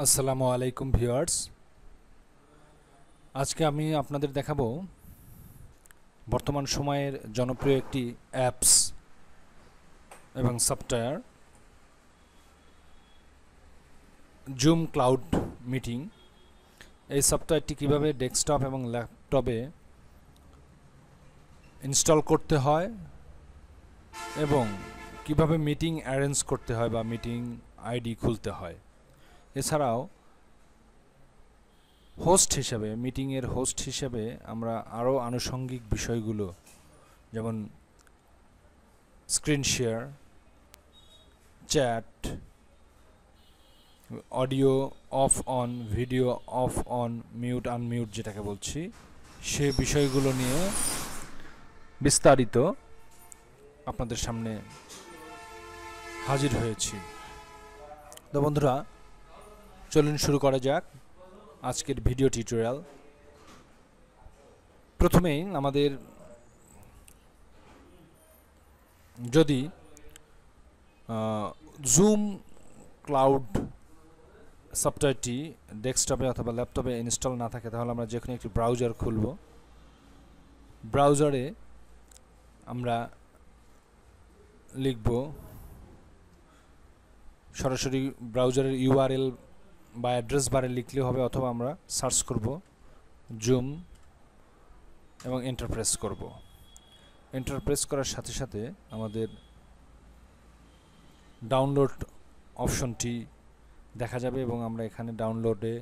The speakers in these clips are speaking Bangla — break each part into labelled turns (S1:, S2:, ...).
S1: আসসালামু আলাইকুম ভিউয়ার্স। আজকে আমি আপনাদের দেখাবো বর্তমান সময়ের জনপ্রিয় একটি অ্যাপস এবং সফটওয়্যার জুম ক্লাউড মিটিং। এই সফটওয়্যারটি কিভাবে ডেস্কটপ এবং ল্যাপটপে ইনস্টল করতে হয় এবং কিভাবে মিটিং অ্যারেঞ্জ করতে হয় বা মিটিং আইডি খুলতে হয়। এছাড়াও মিটিংয়ের হোস্ট হিসেবে আমরা আরও আনুষঙ্গিক বিষয়গুলো যেমন screen share, chat, audio of on, video of on, mute unmute যেটাকে বলছি, সে বিষয়গুলো নিয়ে বিস্তারিত আপনাদের সামনে হাজির হয়েছি। তো বন্ধুরা, চলুন শুরু করা যাক আজকের ভিডিও টিউটোরিয়াল। প্রথমেই আমাদের যদি জুম ক্লাউড সফটওয়্যারটি ডেস্কটপে অথবা ল্যাপটপে ইনস্টল না থাকে, তাহলে আমরা যে কোনো একটি ব্রাউজার খুলব। ব্রাউজারে আমরা লিখব, সরাসরি ব্রাউজারের ইউআরএল বা অ্যাড্রেস বারে লিখলেও হবে, অথবা আমরা সার্চ করব জুম এবং এন্টার প্রেস করব। এন্টার প্রেস করার সাথে সাথে আমাদের ডাউনলোড অপশনটি দেখা যাবে এবং আমরা এখানে ডাউনলোডে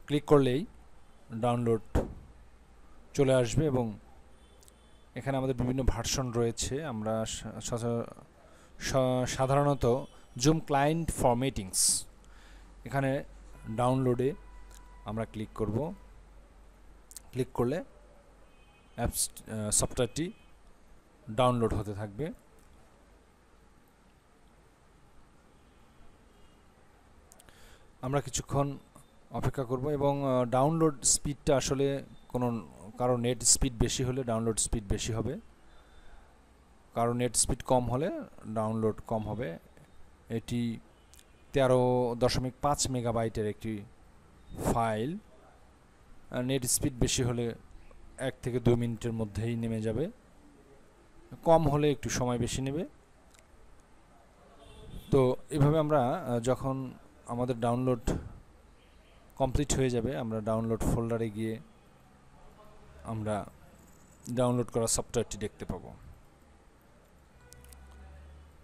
S1: ক্লিক করলেই ডাউনলোড চলে আসবে এবং এখানে আমাদের বিভিন্ন ভার্সন রয়েছে। আমরা সাধারণত জুম ক্লায়েন্ট ফর মিটিংস, এখানে ডাউনলোডে আমরা ক্লিক করব। ক্লিক করলে অ্যাপস সফটওয়্যারটি ডাউনলোড হতে থাকবে। আমরা কিছুক্ষণ অপেক্ষা করব এবং ডাউনলোড স্পিডটা আসলে কারো নেট স্পিড বেশি হলে ডাউনলোড স্পিড বেশি হবে, কারো নেট স্পিড কম হলে ডাউনলোড কম হবে। এটি 13.5 মেগাবাইটের একটি ফাইল। নেট স্পিড বেশি হলে 1 থেকে 2 মিনিটের মধ্যেই নেমে যাবে, কম হলে একটু সময় বেশি নেবে। তো এভাবে আমরা যখন আমাদের ডাউনলোড কমপ্লিট হয়ে যাবে, আমরা ডাউনলোড ফোল্ডারে গিয়ে আমরা ডাউনলোড করা সফটওয়্যারটি দেখতে পাবো।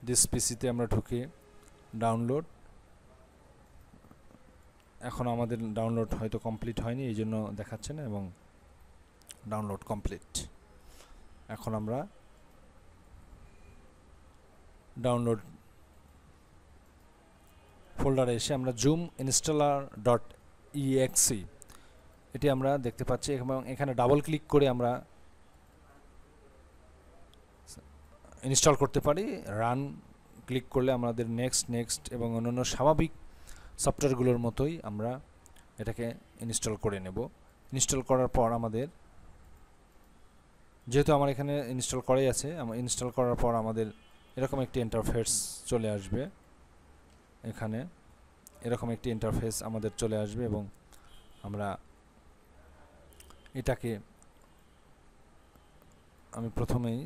S1: দিস পিসিতে আমরা ঢুকে ডাউনলোড, এখন আমাদের ডাউনলোড হয়তো কমপ্লিট হয়নি, এই জন্য দেখাচ্ছে না, এবং ডাউনলোড কমপ্লিট। এখন আমরা ডাউনলোড ফোল্ডারে এসে আমরা জুম ইনস্টলার ডট ইএক্সি এটি আমরা দেখতে পাচ্ছি এবং এখানে ডাবল ক্লিক করে আমরা ইনস্টল করতে পারি। রান ক্লিক করলে আমাদের নেক্সট এবং অন্যান্য স্বাভাবিক সফটওয়্যারগুলোর মতোই আমরা এটাকে ইনস্টল করে নেব। ইনস্টল করার পর আমাদের, যেহেতু আমার এখানে ইনস্টল করাই আছে, ইনস্টল করার পর আমাদের এরকম একটি ইন্টারফেস চলে আসবে। এখানে এরকম একটি ইন্টারফেস আমাদের চলে আসবে এবং আমরা এটাকে, আমি প্রথমেই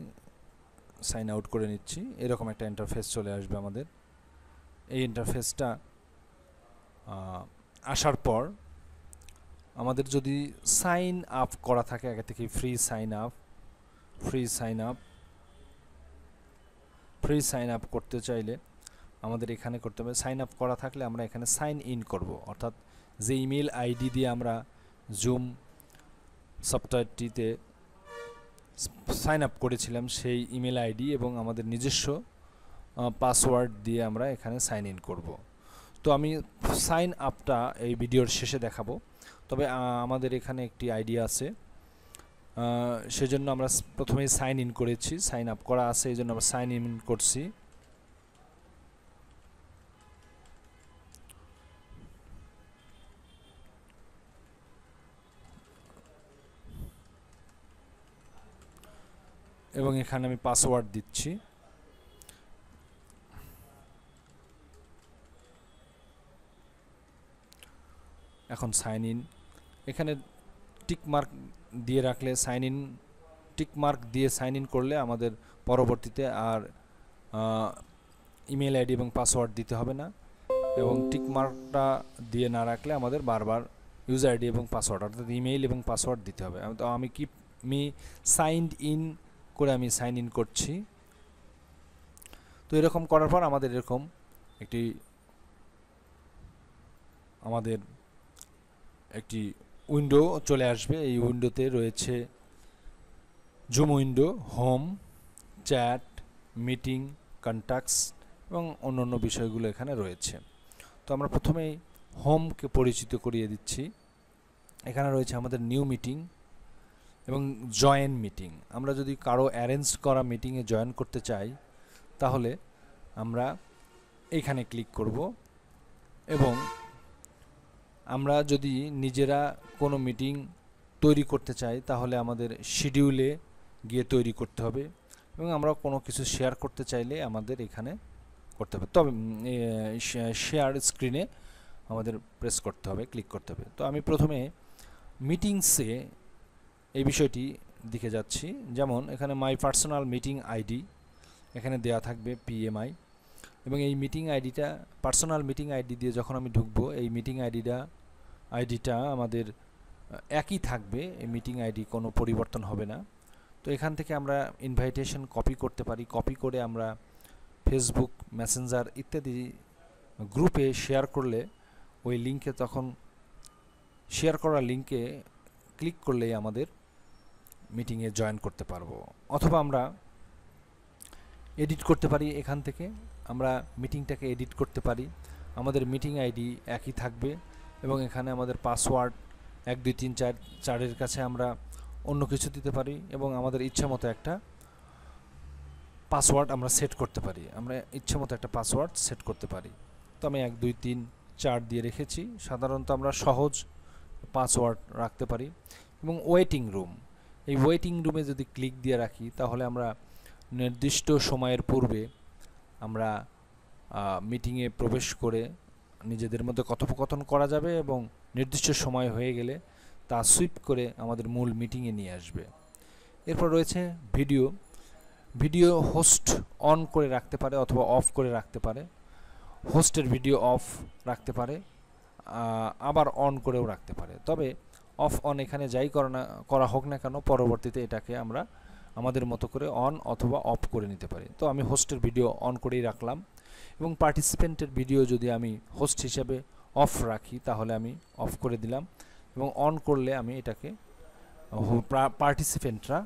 S1: সাইন আউট করে নিচ্ছি। এরকম একটা ইন্টারফেস চলে আসবে আমাদের। এই ইন্টারফেসটা আসার পর আমাদের যদি সাইন আপ করা থাকে আগে থেকে, ফ্রি সাইন আপ করতে চাইলে আমাদের এখানে করতে হবে। সাইন আপ করা থাকলে আমরা এখানে সাইন ইন করব, অর্থাৎ যে ইমেল আইডি দিয়ে আমরা জুম সফটওয়্যারটিতে সাইন আপ করেছিলাম সেই ইমেল আইডি এবং আমাদের নিজস্ব পাসওয়ার্ড দিয়ে আমরা এখানে সাইন ইন করব। তো আমি সাইন আপটা এই ভিডিওর শেষে দেখাবো, তবে আমাদের এখানে একটি আইডিয়া আছে, সেজন্য আমরা প্রথমেই সাইন ইন করেছি, সাইন আপ করা আছে, এই জন্য আমরা সাইন ইন করছি। এবং এখানে আমি পাসওয়ার্ড দিচ্ছি। এখন সাইন ইন, এখানে টিক মার্ক দিয়ে রাখলে সাইন ইন, টিক মার্ক দিয়ে সাইন ইন করলে আমাদের পরবর্তীতে আর ইমেল আইডি এবং পাসওয়ার্ড দিতে হবে না, এবং টিক মার্কটা দিয়ে না রাখলে আমাদের বারবার ইউজার আইডি এবং পাসওয়ার্ড অর্থাৎ ইমেইল এবং পাসওয়ার্ড দিতে হবে। তো আমি সাইনড ইন করে আমি সাইন ইন করছি। তো এরকম করার পর আমাদের এরকম একটি উইন্ডো চলে আসবে। এই উইন্ডোতে রয়েছে zoom window, home, chat, meeting, contacts এবং অন্যান্য বিষয়গুলো এখানে রয়েছে। তো আমরা প্রথমেই হোমকে পরিচিত করিয়ে দিচ্ছি। এখানে রয়েছে আমাদের নিউ মিটিং এবং জয়েন মিটিং। আমরা যদি কারো অ্যারেঞ্জ করা মিটিংয়ে জয়েন করতে চাই তাহলে আমরা এইখানে ক্লিক করব, এবং আমরা যদি নিজেরা কোনো মিটিং তৈরি করতে চাই তাহলে আমাদের শিডিউলে গিয়ে তৈরি করতে হবে, এবং আমরা কোনো কিছু শেয়ার করতে চাইলে আমাদের এখানে করতে হবে। তবে শেয়ার স্ক্রিনে আমাদের প্রেস করতে হবে, ক্লিক করতে হবে। তো আমি প্রথমে মিটিংসে এই বিষয়টি দিকে যাচ্ছি। যেমন এখানে মাই পার্সোনাল মিটিং আইডি এখানে দেওয়া থাকবে PMI, এবং এই মিটিং আইডিটা পার্সোনাল মিটিং আইডি দিয়ে যখন আমি ঢুকবো এই মিটিং আইডিটা আমাদের একই থাকবে, এই মিটিং আইডি কোনো পরিবর্তন হবে না। তো এখান থেকে আমরা ইনভাইটেশন কপি করতে পারি, কপি করে আমরা ফেসবুক, মেসেঞ্জার ইত্যাদি গ্রুপে শেয়ার করলে ওই লিঙ্কে তখন শেয়ার করা লিঙ্কে ক্লিক করলেই আমাদের মিটিংয়ে জয়েন করতে পারবো। অথবা আমরা এডিট করতে পারি, এখান থেকে আমরা মিটিংটাকে এডিট করতে পারি। আমাদের মিটিং আইডি একই থাকবে এবং এখানে আমাদের পাসওয়ার্ড 1 2 3 4 4-এর কাছে আমরা অন্য কিছু দিতে পারি, এবং আমাদের ইচ্ছা মতো একটা পাসওয়ার্ড আমরা সেট করতে পারি। আমরা ইচ্ছা মতো একটা পাসওয়ার্ড সেট করতে পারি। তো আমি 1 2 3 4 দিয়ে রেখেছি। সাধারণত আমরা সহজ পাসওয়ার্ড রাখতে পারি। এবং ওয়েটিং রুম, এই ওয়েটিং রুমে যদি ক্লিক দিয়ে রাখি তাহলে আমরা নির্দিষ্ট সময়ের পূর্বে আমরা মিটিংয়ে প্রবেশ করে নিজেদের মধ্যে কথোপকথন করা যাবে, এবং নির্দিষ্ট সময় হয়ে গেলে তা সুইপ করে আমাদের মূল মিটিংয়ে নিয়ে আসবে। এরপর রয়েছে ভিডিও হোস্ট অন করে রাখতে পারে অথবা অফ করে রাখতে পারে। হোস্টের ভিডিও অফ রাখতে পারে, আবার অন করেও রাখতে পারে। তবে অফ অন এখানে যাই করা হোক না কেন, পরবর্তীতে এটাকে আমরা আমাদের মতো করে অন অথবা অফ করে নিতে পারি। তো আমি হোস্টের ভিডিও অন করেই রাখলাম, এবং পার্টিসিপেন্টের ভিডিও যদি আমি হোস্ট হিসেবে অফ রাখি তাহলে আমি অফ করে দিলাম, এবং অন করলে আমি এটাকে পার্টিসিপেন্টরা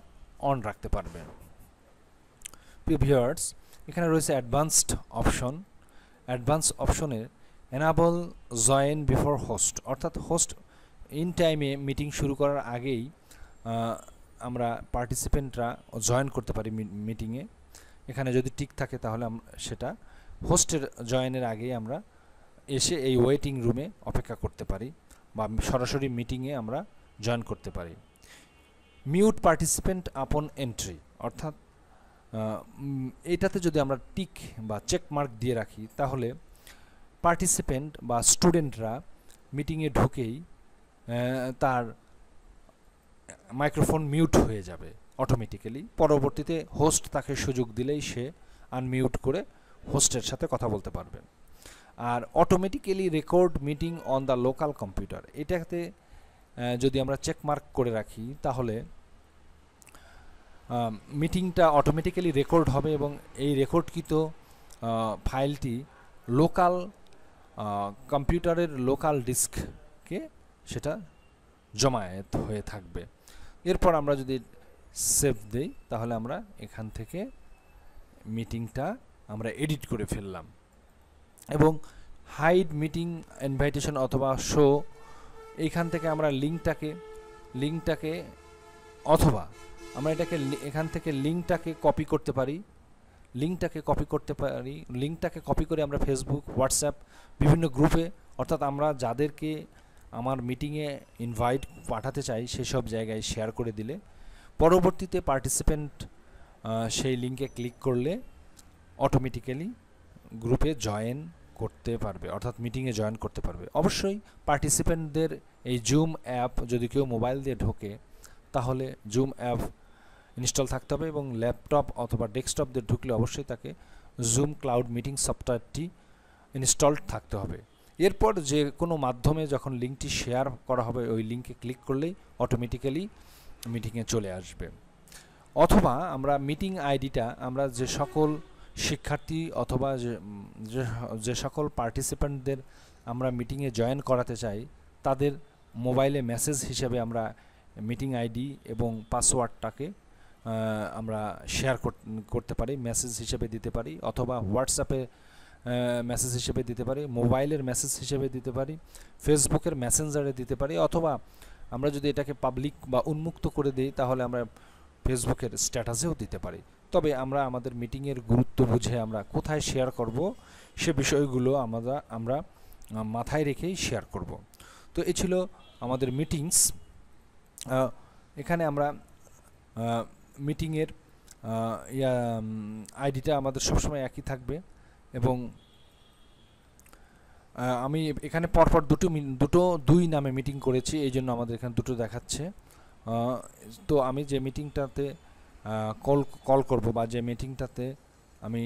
S1: অন রাখতে পারবে। ভিউয়ার্স, এখানে রয়েছে অ্যাডভান্সড অপশন। অ্যাডভান্স অপশনের এনাবল জয়েন বিফোর হোস্ট, অর্থাৎ হোস্ট ইন টাইমে মিটিং শুরু করার আগেই আমরা পার্টিসিপেন্টরা জয়েন করতে পারি মিটিংয়ে। এখানে যদি টিক থাকে তাহলে সেটা হোস্টের জয়েনের আগেই আমরা এসে এই ওয়েটিং রুমে অপেক্ষা করতে পারি বা সরাসরি মিটিংয়ে আমরা জয়েন করতে পারি। মিউট পার্টিসিপেন্ট আপন এন্ট্রি, অর্থাৎ এইটাতে যদি আমরা টিক বা চেক মার্ক দিয়ে রাখি তাহলে পার্টিসিপেন্ট বা স্টুডেন্টরা মিটিংয়ে ঢুকেই তার মাইক্রোফোন মিউট হয়ে যাবে অটোমেটিক্যালি। পরবর্তীতে হোস্ট তাকে সুযোগ দিলেই সে আনমিউট করে হোস্টের সাথে কথা বলতে পারবে। আর automatically record meeting on the local computer, এটাতে যদি আমরা চেক মার্ক করে রাখি তাহলে মিটিংটা অটোমেটিক্যালি রেকর্ড হবে, এবং এই রেকর্ডকৃত ফাইলটি লোকাল কম্পিউটারের লোকাল ডিস্কে সেটা জমায়েত হয়ে থাকবে। এরপর আমরা যদি সেভ দেই তাহলে আমরা এখান থেকে মিটিংটা আমরা এডিট করে ফেললাম। এবং হাইড মিটিং ইনভাইটেশন অথবা শো, এইখান থেকে আমরা লিঙ্কটাকে অথবা আমরা এটাকে এখান থেকে লিঙ্কটাকে কপি করতে পারি। লিঙ্কটাকে কপি করে আমরা ফেসবুক, হোয়াটসঅ্যাপ বিভিন্ন গ্রুপে, অর্থাৎ আমরা যাদেরকে আমার মিটিংয়ে ইনভাইট পাঠাতে চাই সেসব জায়গায় শেয়ার করে দিলে পরবর্তীতে পার্টিসিপেন্ট সেই লিঙ্কে ক্লিক করলে অটোমেটিক্যালি গ্রুপে জয়েন করতে পারবে, অর্থাৎ মিটিংয়ে জয়েন করতে পারবে। অবশ্যই পার্টিসিপেন্টদের এই জুম অ্যাপ যদি কেউ মোবাইল দিয়ে ঢোকে তাহলে জুম অ্যাপ ইনস্টল থাকতে হবে, এবং ল্যাপটপ অথবা ডেস্কটপ দিয়ে ঢুকলে অবশ্যই তাকে জুম ক্লাউড মিটিং সফটওয়্যারটি ইনস্টলড থাকতে হবে। এরপর যে কোনো মাধ্যমে যখন লিঙ্কটি শেয়ার করা হবে ওই লিঙ্কে ক্লিক করলেই অটোমেটিক্যালি মিটিংয়ে চলে আসবে। অথবা আমরা মিটিং আইডিটা আমরা যে সকল শিক্ষার্থী অথবা যে সকল পার্টিসিপেন্টদের আমরা মিটিংয়ে জয়েন করাতে চাই তাদের মোবাইলে মেসেজ হিসেবে আমরা মিটিং আইডি এবং পাসওয়ার্ডটাকে আমরা শেয়ার করতে পারি, মেসেজ হিসেবে দিতে পারি, অথবা হোয়াটসঅ্যাপে মেসেজ হিসেবে দিতে পারি, মোবাইলের মেসেজ হিসেবে দিতে পারি, ফেসবুকের মেসেঞ্জারে দিতে পারি, অথবা আমরা যদি এটাকে পাবলিক বা উন্মুক্ত করে দিই তাহলে আমরা ফেসবুকের স্ট্যাটাসেও দিতে পারি। তবে আমরা আমাদের মিটিংয়ের গুরুত্ব বুঝে আমরা কোথায় শেয়ার করব সে বিষয়গুলো আমরা মাথায় রেখেই শেয়ার করব। তো এই ছিল আমাদের মিটিংস। এখানে আমরা মিটিংয়ের আইডিটা আমাদের সবসময় একই থাকবে, এবং আমি এখানে পরপর দুই নামে মিটিং করেছি, এই জন্য আমাদের এখানে দুটো দেখাচ্ছে। তো আমি যে মিটিংটাতে কল করব বা যে মিটিংটাতে আমি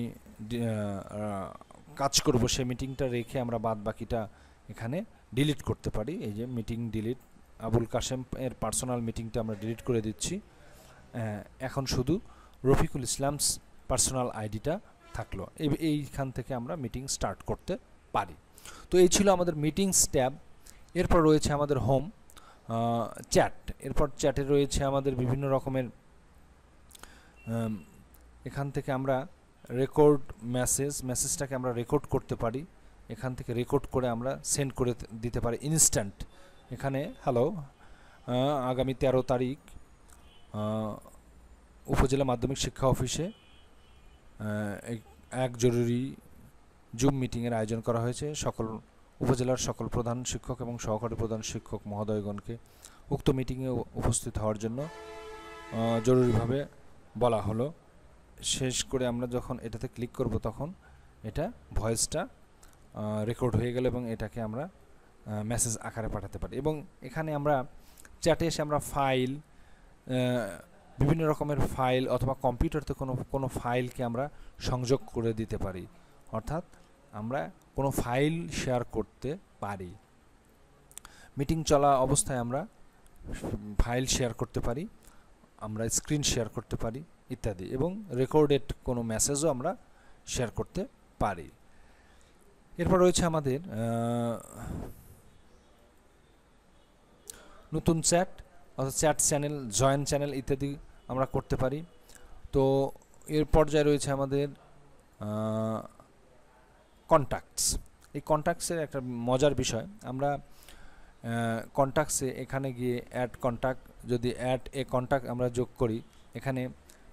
S1: কাজ করব সেই মিটিংটা রেখে আমরা বাদ বাকিটা এখানে ডিলিট করতে পারি। এই যে মিটিং ডিলিট, আবুল কাশেম এর পার্সোনাল মিটিংটা আমরা ডিলিট করে দিচ্ছি। এখন শুধু রফিকুল ইসলামস পার্সোনাল আইডিটা থাকলো। এইখান থেকে আমরা মিটিং স্টার্ট করতে পারি। তো এই ছিল আমাদের মিটিংস ট্যাব। এরপর রয়েছে আমাদের হোম, চ্যাট। এরপর চ্যাটে রয়েছে আমাদের বিভিন্ন রকমের, এখান থেকে আমরা রেকর্ড মেসেজটাকে আমরা রেকর্ড করতে পারি। এখান থেকে রেকর্ড করে আমরা সেন্ড করে দিতে পারি ইনস্ট্যান্ট। এখানে হ্যালো, আগামী 13 তারিখ উপজেলা মাধ্যমিক শিক্ষা অফিসে এক জরুরি জুম মিটিংয়ের আয়োজন করা হয়েছে। সকল উপজেলার সকল প্রধান শিক্ষক এবং সহকারী প্রধান শিক্ষক মহোদয়গণকে উক্ত মিটিংয়ে উপস্থিত হওয়ার জন্য জরুরিভাবে বলা হলো। শেষ করে আমরা যখন এটাতে ক্লিক করব তখন এটা ভয়েসটা রেকর্ড হয়ে গেল এবং এটাকে আমরা মেসেজ আকারে পাঠাতে পারি। এবং এখানে আমরা চ্যাটে এসে আমরা ফাইল, বিভিন্ন রকমের ফাইল অথবা কম্পিউটারতে কোনো ফাইলকে আমরা সংযোগ করে দিতে পারি, অর্থাৎ আমরা কোনো ফাইল শেয়ার করতে পারি। মিটিং চলা অবস্থায় আমরা ফাইল শেয়ার করতে পারি, আমরা স্ক্রিন শেয়ার করতে পারি ইত্যাদি, এবং রেকর্ডেড কোনো মেসেজও আমরা শেয়ার করতে পারি। এরপর রয়েছে আমাদের নতুন চ্যাট, অর্থাৎ চ্যাট চ্যানেল, জয়েন চ্যানেল ইত্যাদি আমরা করতে পারি। তো এর পর্যায়ে রয়েছে আমাদের কন্ট্যাক্টস। এই কন্ট্যাক্টসের একটা মজার বিষয়, আমরা কন্ট্যাক্টসে এখানে গিয়ে অ্যাড কন্ট্যাক্ট, যদি অ্যাড এ কন্ট্যাক্ট আমরা যোগ করি, এখানে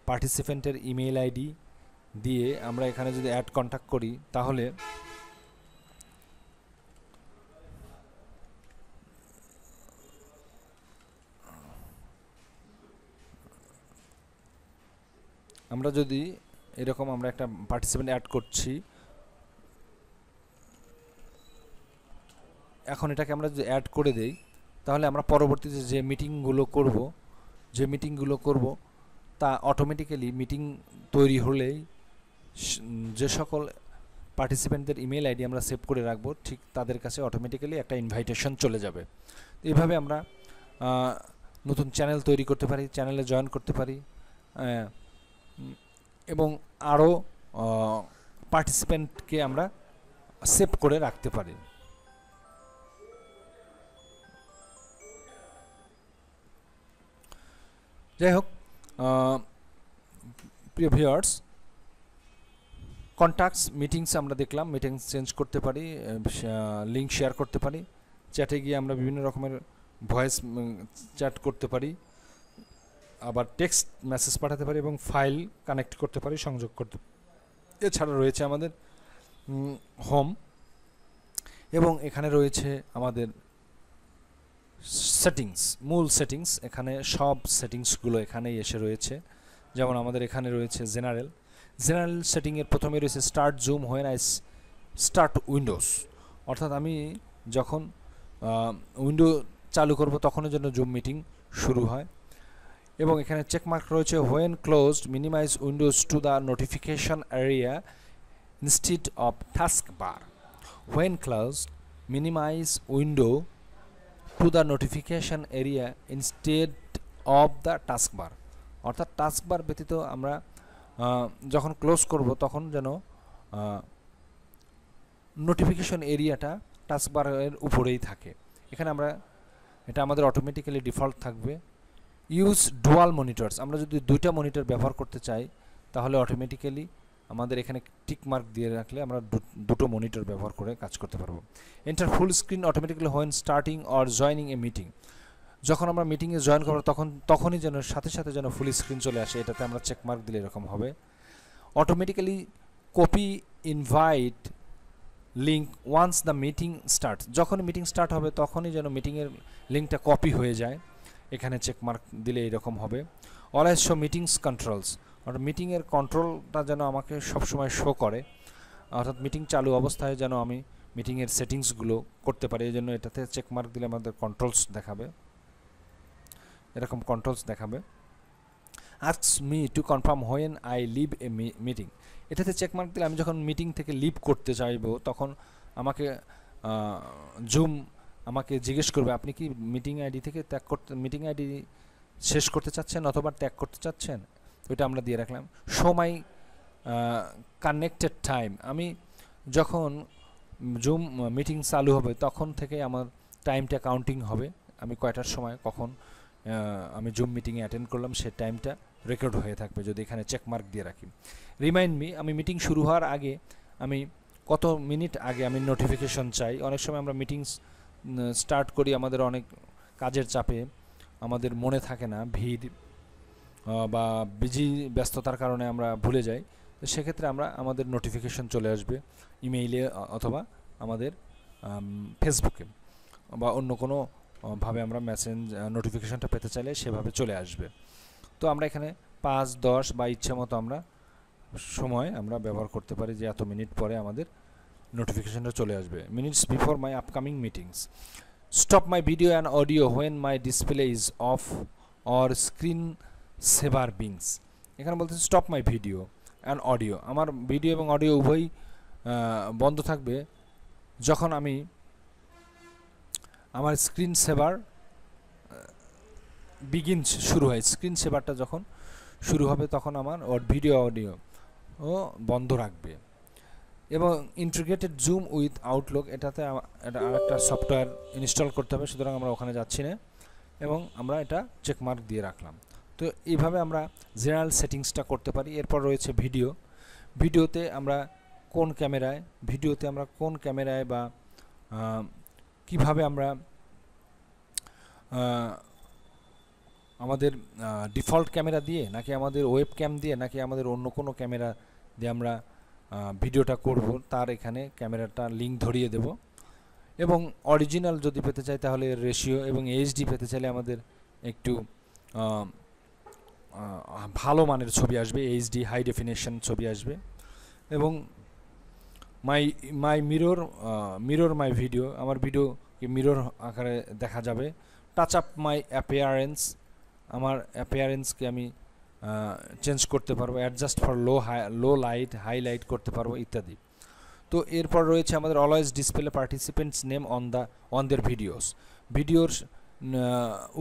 S1: পার্টিসিপেন্টের ইমেইল আইডি দিয়ে আমরা এখানে যদি অ্যাড কন্ট্যাক্ট করি তাহলে আমরা যদি এরকম আমরা একটা পার্টিসিপেন্ট অ্যাড করছি, এখন এটাকে আমরা যদি অ্যাড করে দেই তাহলে আমরা পরবর্তীতে যে মিটিংগুলো করব তা অটোমেটিক্যালি মিটিং তৈরি হলেই যে সকল পার্টিসিপেন্টদের ইমেল আইডি আমরা সেভ করে রাখবো ঠিক তাদের কাছে অটোমেটিক্যালি একটা ইনভাইটেশন চলে যাবে। এইভাবে আমরা নতুন চ্যানেল তৈরি করতে পারি, চ্যানেলে জয়েন করতে পারি, এবং আরও পার্টিসিপেন্টকে আমরা সেভ করে রাখতে পারি। যাই হোক, প্রিয় ভিউয়ার্স, কন্ট্যাক্টস, মিটিংস আমরা দেখলাম, মিটিংস চেঞ্জ করতে পারি, লিঙ্ক শেয়ার করতে পারি, চ্যাটে গিয়ে আমরা বিভিন্ন রকমের ভয়েস চ্যাট করতে পারি, আবার টেক্সট মেসেজ পাঠাতে পারি এবং ফাইল কানেক্ট করতে পারি, সংযোগ করতে। এছাড়া রয়েছে আমাদের হোম, এবং এখানে রয়েছে আমাদের সেটিংস, মূল সেটিংস। এখানে সব সেটিংসগুলো এখানেই এসে রয়েছে। যেমন আমাদের এখানে রয়েছে জেনারেল সেটিংয়ের প্রথমে রয়েছে start zoom when I start Windows, অর্থাৎ আমি যখন উইন্ডো চালু করব তখনই যেন জুম মিটিং শুরু হয়। এবং এখানে চেকমার্ক রয়েছে when closed minimize windows to the notification area instead of task bar. When closed minimize window to the notification area instead of the task bar, অর্থাৎ টাস্ক বার ব্যতীত আমরা যখন ক্লোজ করব তখন যেন নোটিফিকেশন এরিয়াটা টাস্ক বারের উপরেই থাকে। এখানে আমরা এটা আমাদের অটোমেটিক্যালি ডিফল্ট থাকবে। ইউজ ডুয়াল মনিটরস, আমরা যদি দুইটা মনিটর ব্যবহার করতে চাই তাহলে অটোমেটিক্যালি আমাদের এখানে টিক মার্ক দিয়ে রাখলে আমরা দুটো মনিটর ব্যবহার করে কাজ করতে পারবো। Enter full screen automatically when starting or joining A meeting, যখন আমরা মিটিংয়ে জয়েন করবো তখনই যেন সাথে সাথে যেন ফুল স্ক্রিন চলে আসে, এটাতে আমরা চেক মার্ক দিলে এরকম হবে। Automatically copy invite link once the meeting start, যখন মিটিং স্টার্ট হবে তখনই যেন মিটিংয়ের লিঙ্কটা কপি হয়ে যায়, এখানে চেক মার্ক দিলে এরকম হবে। অলওয়েজ শো মিটিংস কন্ট্রোলস, অর্থাৎ মিটিংয়ের কন্ট্রোলটা যেন আমাকে সবসময় শো করে, অর্থাৎ মিটিং চালু অবস্থায় যেন আমি মিটিংয়ের সেটিংসগুলো করতে পারি, এই জন্য এটাতে চেক মার্ক দিলে আমাদের কন্ট্রোলস দেখাবে, এরকম কন্ট্রোলস দেখাবে। Asks me to confirm when I leave a meeting, এটাতে চেকমার্ক দিলে আমি যখন মিটিং থেকে লিভ করতে চাইবো তখন আমাকে জুম আমাকে জিজ্ঞেস করবে আপনি কি মিটিং আইডি থেকে মিটিং আইডি শেষ করতে চাচ্ছেন অথবা ত্যাগ করতে চাচ্ছেন, ওইটা আমরা দিয়ে রাখলাম। শো মাই কানেক্টেড টাইম, আমি যখন জুম মিটিং চালু হবে তখন থেকে আমার টাইমটা কাউন্টিং হবে, আমি কয়টার সময় কখন আমি জুম মিটিংয়ে অ্যাটেন্ড করলাম সে টাইমটা রেকর্ড হয়ে থাকবে যদি এখানে চেকমার্ক দিয়ে রাখি। রিমাইন্ড মি, আমি মিটিং শুরু হওয়ার আগে আমি কত মিনিট আগে আমি নোটিফিকেশন চাই। অনেক সময় আমরা মিটিং স্টার্ট করি, আমাদের অনেক কাজের চাপে আমাদের মনে থাকে না, ভিড় বা বিজি ব্যস্ততার কারণে আমরা ভুলে যাই, তো সেক্ষেত্রে আমাদের নোটিফিকেশন চলে আসবে ইমেইলে অথবা আমাদের ফেসবুকে বা অন্য কোনো ভাবে আমরা মেসেঞ্জ নোটিফিকেশনটা পেতে চাইলে সেভাবে চলে আসবে। তো আমরা এখানে 5, 10 বা ইচ্ছা মতো আমরা সময় আমরা ব্যবহার করতে পারি যে এত মিনিট পরে আমাদের নোটিফিকেশনটা চলে আসবে। Minutes before my upcoming meetings, stop my video and audio when my display is off or screen saver begins, এখানে বলতে stop my video and audio, আমার ভিডিও এবং অডিও উভয়ই বন্ধ থাকবে যখন আমি আমার স্ক্রিন সেভার বিগিনস শুরু হয়, স্ক্রিন সেভারটা যখন শুরু হবে তখন আমার ভিডিও অডিও ও বন্ধ রাখবে। এবং ইন্টিগ্রেটেড জুম উইথ আউটলুক, এটাতে এটা আরেকটা সফটওয়্যার ইনস্টল করতে হবে, সুতরাং আমরা ওখানে যাচ্ছি না এবং আমরা এটা চেকমার্ক দিয়ে রাখলাম। তো এইভাবে আমরা জেনারেল সেটিংসটা করতে পারি। এরপর রয়েছে ভিডিও, ভিডিওতে আমরা কোন ক্যামেরায় বা কিভাবে আমরা আমাদের ডিফল্ট ক্যামেরা দিয়ে নাকি আমাদের ওয়েব ক্যাম দিয়ে নাকি আমাদের অন্য কোনো ক্যামেরা দিয়ে আমরা ভিডিওটা করব, তার এখানে ক্যামেরাটা লিঙ্ক ধরিয়ে দেব। এবং অরিজিনাল যদি পেতে চাই তাহলে রেশিও, এবং এইচডি পেতে চাইলে আমাদের একটু ভালো মানের ছবি আসবে, এইচডি হাই ডেফিনেশন ছবি আসবে। এবং মাই মিরর মাই ভিডিও, আমার ভিডিওকে মিরর আকারে দেখা যাবে। টাচ আপ মাই অ্যাপিয়ারেন্স, আমার অ্যাপিয়ারেন্সকে আমি চেঞ্জ করতে পারবো, adjust for low light high light করতে পারবো ইত্যাদি। তো এরপর রয়েছে আমাদের always display participants name on their videos, ভিডিওর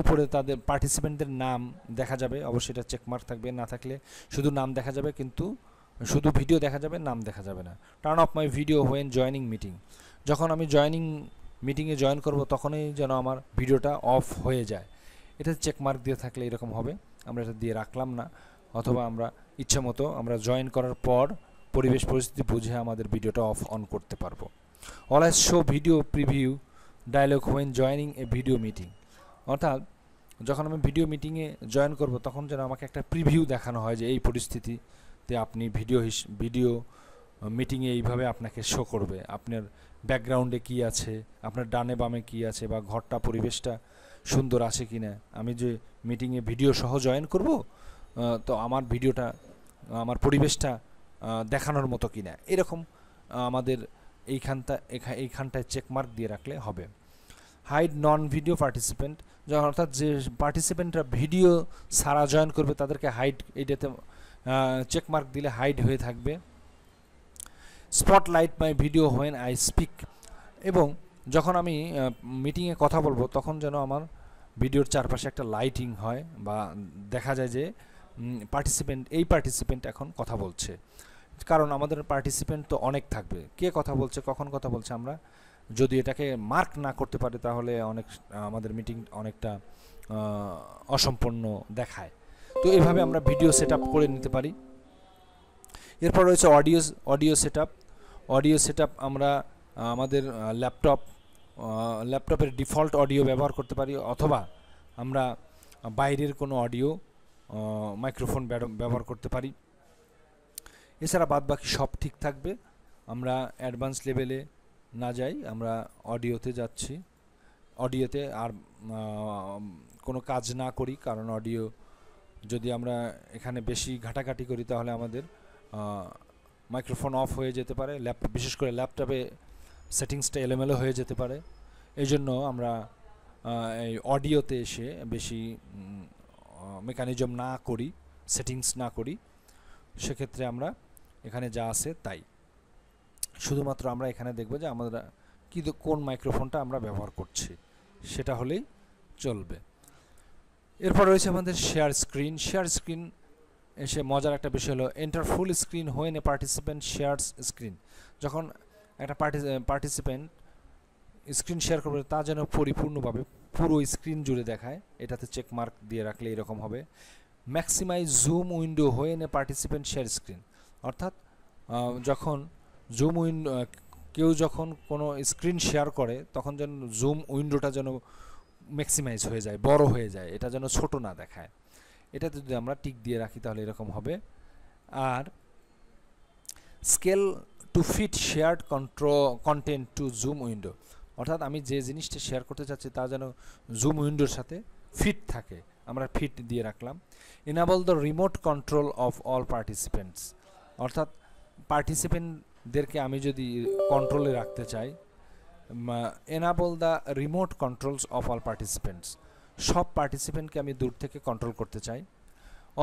S1: উপরে তাদের পার্টিসিপেন্টদের নাম দেখা যাবে, অবশ্যই এটা চেকমার্ক থাকবে, না থাকলে শুধু নাম দেখা যাবে কিন্তু শুধু ভিডিও দেখা যাবে, নাম দেখা যাবে না। Turn of my video when joining meeting, যখন আমি মিটিংয়ে জয়েন করব তখনই যেন আমার ভিডিওটা অফ হয়ে যায়, এটা চেকমার্ক দিয়ে থাকলে এরকম হবে, আমরা এটা দিয়ে রাখলাম না, অথবা আমরা ইচ্ছে মতো আমরা জয়েন করার পর পরিবেশ পরিস্থিতি বুঝে আমাদের ভিডিওটা অফ অন করতে পারবো। Always show video preview dialogue when joining a video meeting, অর্থাৎ যখন আমি ভিডিও মিটিংয়ে জয়েন করব তখন যেন আমাকে একটা প্রিভিউ দেখানো হয় যে এই পরিস্থিতিতে আপনি ভিডিও মিটিংয়ে এইভাবে আপনাকে শো করবে, আপনার ব্যাকগ্রাউন্ডে কি আছে, আপনার ডানে বামে কি আছে, বা ঘরটা পরিবেশটা সুন্দর আছে কি না, আমি যে মিটিংয়ে ভিডিও সহ জয়েন করব তো আমার ভিডিওটা আমার পরিবেশটা দেখানোর মতো কি না, এরকম আমাদের এইখানটায় চেকমার্ক দিয়ে রাখলে হবে। হাইড নন ভিডিও পার্টিসিপেন্ট, যখন অর্থাৎ যে পার্টিসিপেন্টরা ভিডিও সারা জয়েন করবে তাদেরকে হাইড, এইটাতে চেকমার্ক দিলে হাইড হয়ে থাকবে। Spotlight my video when I speak, এবং যখন আমি মিটিংয়ে কথা বলবো তখন যেন আমার ভিডিওর চারপাশে একটা লাইটিং হয় বা দেখা যায় যে পার্টিসিপেন্ট এখন কথা বলছে। কারণ আমাদের পার্টিসিপেন্ট তো অনেক থাকবে, কে কথা বলছে কখন কথা বলছে আমরা যদি এটাকে মার্ক না করতে পারি তাহলে আমাদের মিটিং অনেকটা অসম্পূর্ণ দেখায়। তো এইভাবে আমরা ভিডিও সেট আপ করে নিতে পারি। এরপর রয়েছে অডিও সেট আপ আমরা আমাদের ল্যাপটপের ডিফল্ট অডিও ব্যবহার করতে পারি, অথবা আমরা বাইরের কোনো অডিও মাইক্রোফোন ব্যবহার করতে পারি। এছাড়া বাদবাকি সব ঠিক থাকবে। আমরা অ্যাডভান্স লেভেলে না যাই, আমরা অডিওতে যাচ্ছি। অডিওতে আর কোনো কাজ না করি, কারণ অডিও যদি আমরা এখানে বেশি ঘাটাঘাটি করি তাহলে আমাদের মাইক্রোফোন অফ হয়ে যেতে পারে, বিশেষ করে ল্যাপটপে সেটিংসটা এলোমেলো হয়ে যেতে পারে। এই জন্য আমরা এই অডিওতে এসে বেশি মেকানিজম না করি, সেটিংস না করি। সেক্ষেত্রে আমরা এখানে যা আছে তাই, শুধুমাত্র আমরা এখানে দেখব যে আমরা কোন মাইক্রোফোনটা আমরা ব্যবহার করছি, সেটা হলেই চলবে। এরপর রয়েছে আমাদের শেয়ার স্ক্রিন এসে মজার একটা বিষয় হলো enter full screen when a participant shares screen. যখন একটা পার্টিসিপেন্ট স্ক্রিন শেয়ার করবে তা যেন পরিপূর্ণভাবে পুরো স্ক্রিন জুড়ে দেখায়, এটাতে চেক মার্ক দিয়ে রাখলে এরকম হবে। Maximise Zoom window when a participant share screen, অর্থাৎ যখন কেউ যখন কোনো স্ক্রিন শেয়ার করে তখন যেন জুম উইন্ডোটা যেন ম্যাক্সিমাইজ হয়ে যায়, বড় হয়ে যায়, এটা যেন ছোট না দেখায়। এটাতে যদি আমরা টিক দিয়ে রাখি তাহলে এরকম হবে। আর scale to fit shared content to Zoom window, অর্থাৎ আমি যে জিনিসটা শেয়ার করতে চাচ্ছি তা যেন জুম উইন্ডোর সাথে ফিট থাকে, আমরা ফিট দিয়ে রাখলাম। Enable the remote control of all participants, অর্থাৎ পার্টিসিপেন্টদেরকে আমি যদি কন্ট্রোলে রাখতে চাই, enable the remote controls of all participants, সব পার্টিসিপেন্টকে আমি দূর থেকে কন্ট্রোল করতে চাই,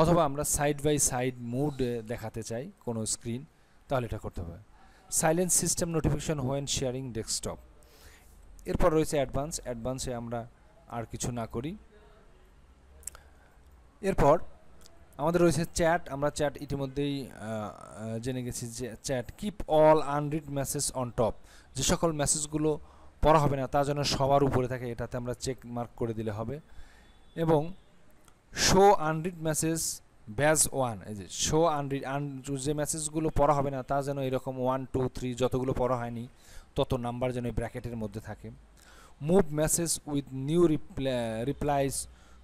S1: অথবা আমরা সাইড বাই সাইড মুড দেখাতে চাই কোনো স্ক্রিন, তাহলে এটা করতে হবে। Silence system notification when sharing desktop. এরপর রয়েছে অ্যাডভান্সে আমরা আর কিছু না করি। এরপর আমাদের রয়েছে চ্যাট, আমরা চ্যাট ইতিমধ্যেই জেনে গেছি যে chat keep all unread message on top, যে সকল মেসেজগুলো পড়া হবে না তা যেন সবার উপরে থাকে, এটাতে আমরা চেক মার্ক করে দিলে হবে। এবং শো আনরিড মেসেজ ব্যাজ 1, এই যে শো আনরিড, যে মেসেজগুলো পড়া হবে না তা যেন এরকম 1 2 3 যতগুলো পড়া হয়নি তত নাম্বার যেন ব্র্যাকেটের মধ্যে থাকে। Move message with new replies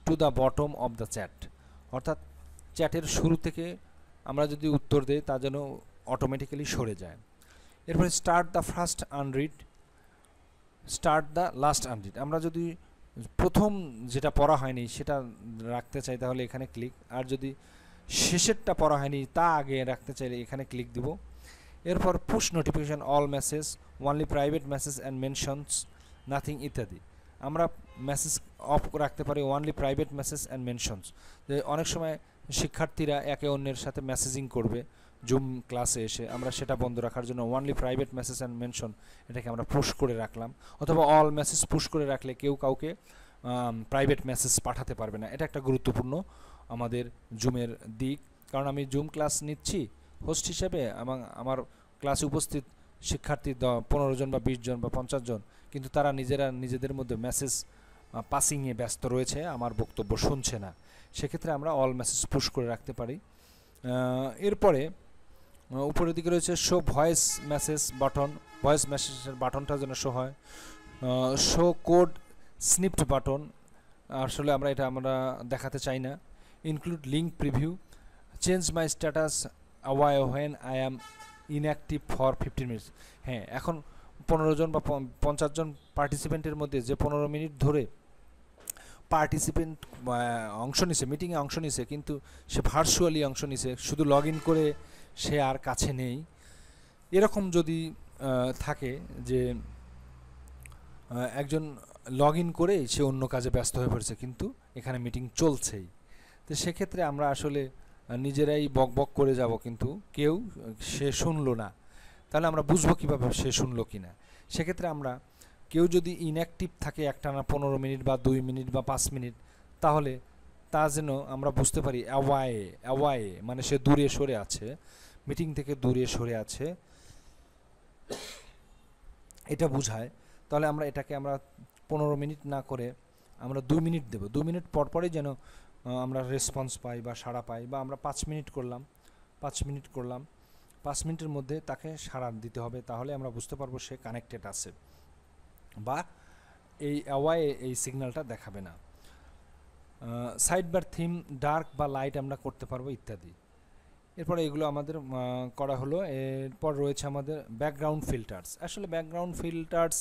S1: to the bottom of the chat, অর্থাৎ চ্যাটের শুরু থেকে আমরা যদি উত্তর দেই তা যেন অটোমেটিক্যালি সরে যায়। এরপরে start the first unread, start the last unread, আমরা যদি প্রথম যেটা পড়া হয়নি সেটা রাখতে চাই তাহলে এখানে ক্লিক, আর যদি শেষেরটা পড়া হয়নি তা আগে রাখতে চাইলে এখানে ক্লিক দিব। এরপর push notification all message only private message and mentions nothing ইত্যাদি, আমরা মেসেজ অফ রাখতে পারি only private message and mentions, যে অনেক সময় শিক্ষার্থীরা একে অন্যের সাথে মেসেজিং করবে জুম ক্লাসে এসে, আমরা সেটা বন্ধ রাখার জন্য only private message and mention এটাকে আমরা পুশ করে রাখলাম, অথবা অল মেসেজ পুশ করে রাখলে কেউ কাউকে প্রাইভেট মেসেজ পাঠাতে পারবে না। এটা একটা গুরুত্বপূর্ণ আমাদের জুমের দিক, কারণ আমি জুম ক্লাস নিচ্ছি হোস্ট হিসেবে, এবং আমার ক্লাসে উপস্থিত শিক্ষার্থী 15 জন বা 20 জন বা 50 জন, কিন্তু তারা নিজেদের মধ্যে মেসেজ পাসিংয়ে ব্যস্ত রয়েছে, আমার বক্তব্য শুনছে না। সেক্ষেত্রে আমরা অল মেসেজ পুশ করে রাখতে পারি। এরপরে উপরের দিকে রয়েছে show voice message button, voice মেসেজের বাটনটা যেন শো হয়। শো কোড স্নিপড বাটন, আসলে আমরা দেখাতে চাই না। Include link preview, change my status when I am inactive for 15 minutes. হ্যাঁ, এখন 15 জন বা 50 জন পার্টিসিপেন্টের মধ্যে যে 15 মিনিট ধরে পার্টিসিপেন্ট অংশ নিছে, মিটিংয়ে অংশ নিছে, কিন্তু সে ভার্চুয়ালি অংশ নিছে, শুধু লগ ইন করে সে আর কাছে নেই, এরকম যদি থাকে যে একজন লগ ইন করে সে অন্য কাজে ব্যস্ত হয়ে পড়েছে, কিন্তু এখানে মিটিং চলছেই। তো সেক্ষেত্রে আমরা আসলে নিজেরাই বক বক করে যাব, কিন্তু কেউ সে শুনলো না, তাহলে আমরা বুঝবো কীভাবে সে শুনলো কি না। সেক্ষেত্রে আমরা কেউ যদি ইনঅ্যাক্টিভ থাকে একটানা 15 মিনিট বা 2 মিনিট বা 5 মিনিট, তাহলে তা যেন আমরা বুঝতে পারি অ্যাওয়ায়ে মানে সে দূরে সরে আছে, মিটিং থেকে দূরে সরে আছে, এটা বোঝায়। তাহলে আমরা এটাকে আমরা 15 মিনিট না করে আমরা 2 মিনিট দেব। 2 মিনিট পরপরই যেন আমরা রেসপন্স পাই বা সাড়া পাই, বা আমরা 5 মিনিট করলাম 5 মিনিটের মধ্যে তাকে সাড়া দিতে হবে, তাহলে আমরা বুঝতে পারবো সে কানেক্টেড আছে, বা এই অ্যাওয়ায়ে এই সিগন্যালটা দেখাবে না। সাইড বার থিম ডার্ক বা লাইট আমরা করতে পারবো ইত্যাদি। এরপরে এগুলো আমাদের করা হলো। এরপর রয়েছে আমাদের ব্যাকগ্রাউন্ড ফিল্টার্স। আসলে ব্যাকগ্রাউন্ড ফিল্টার্স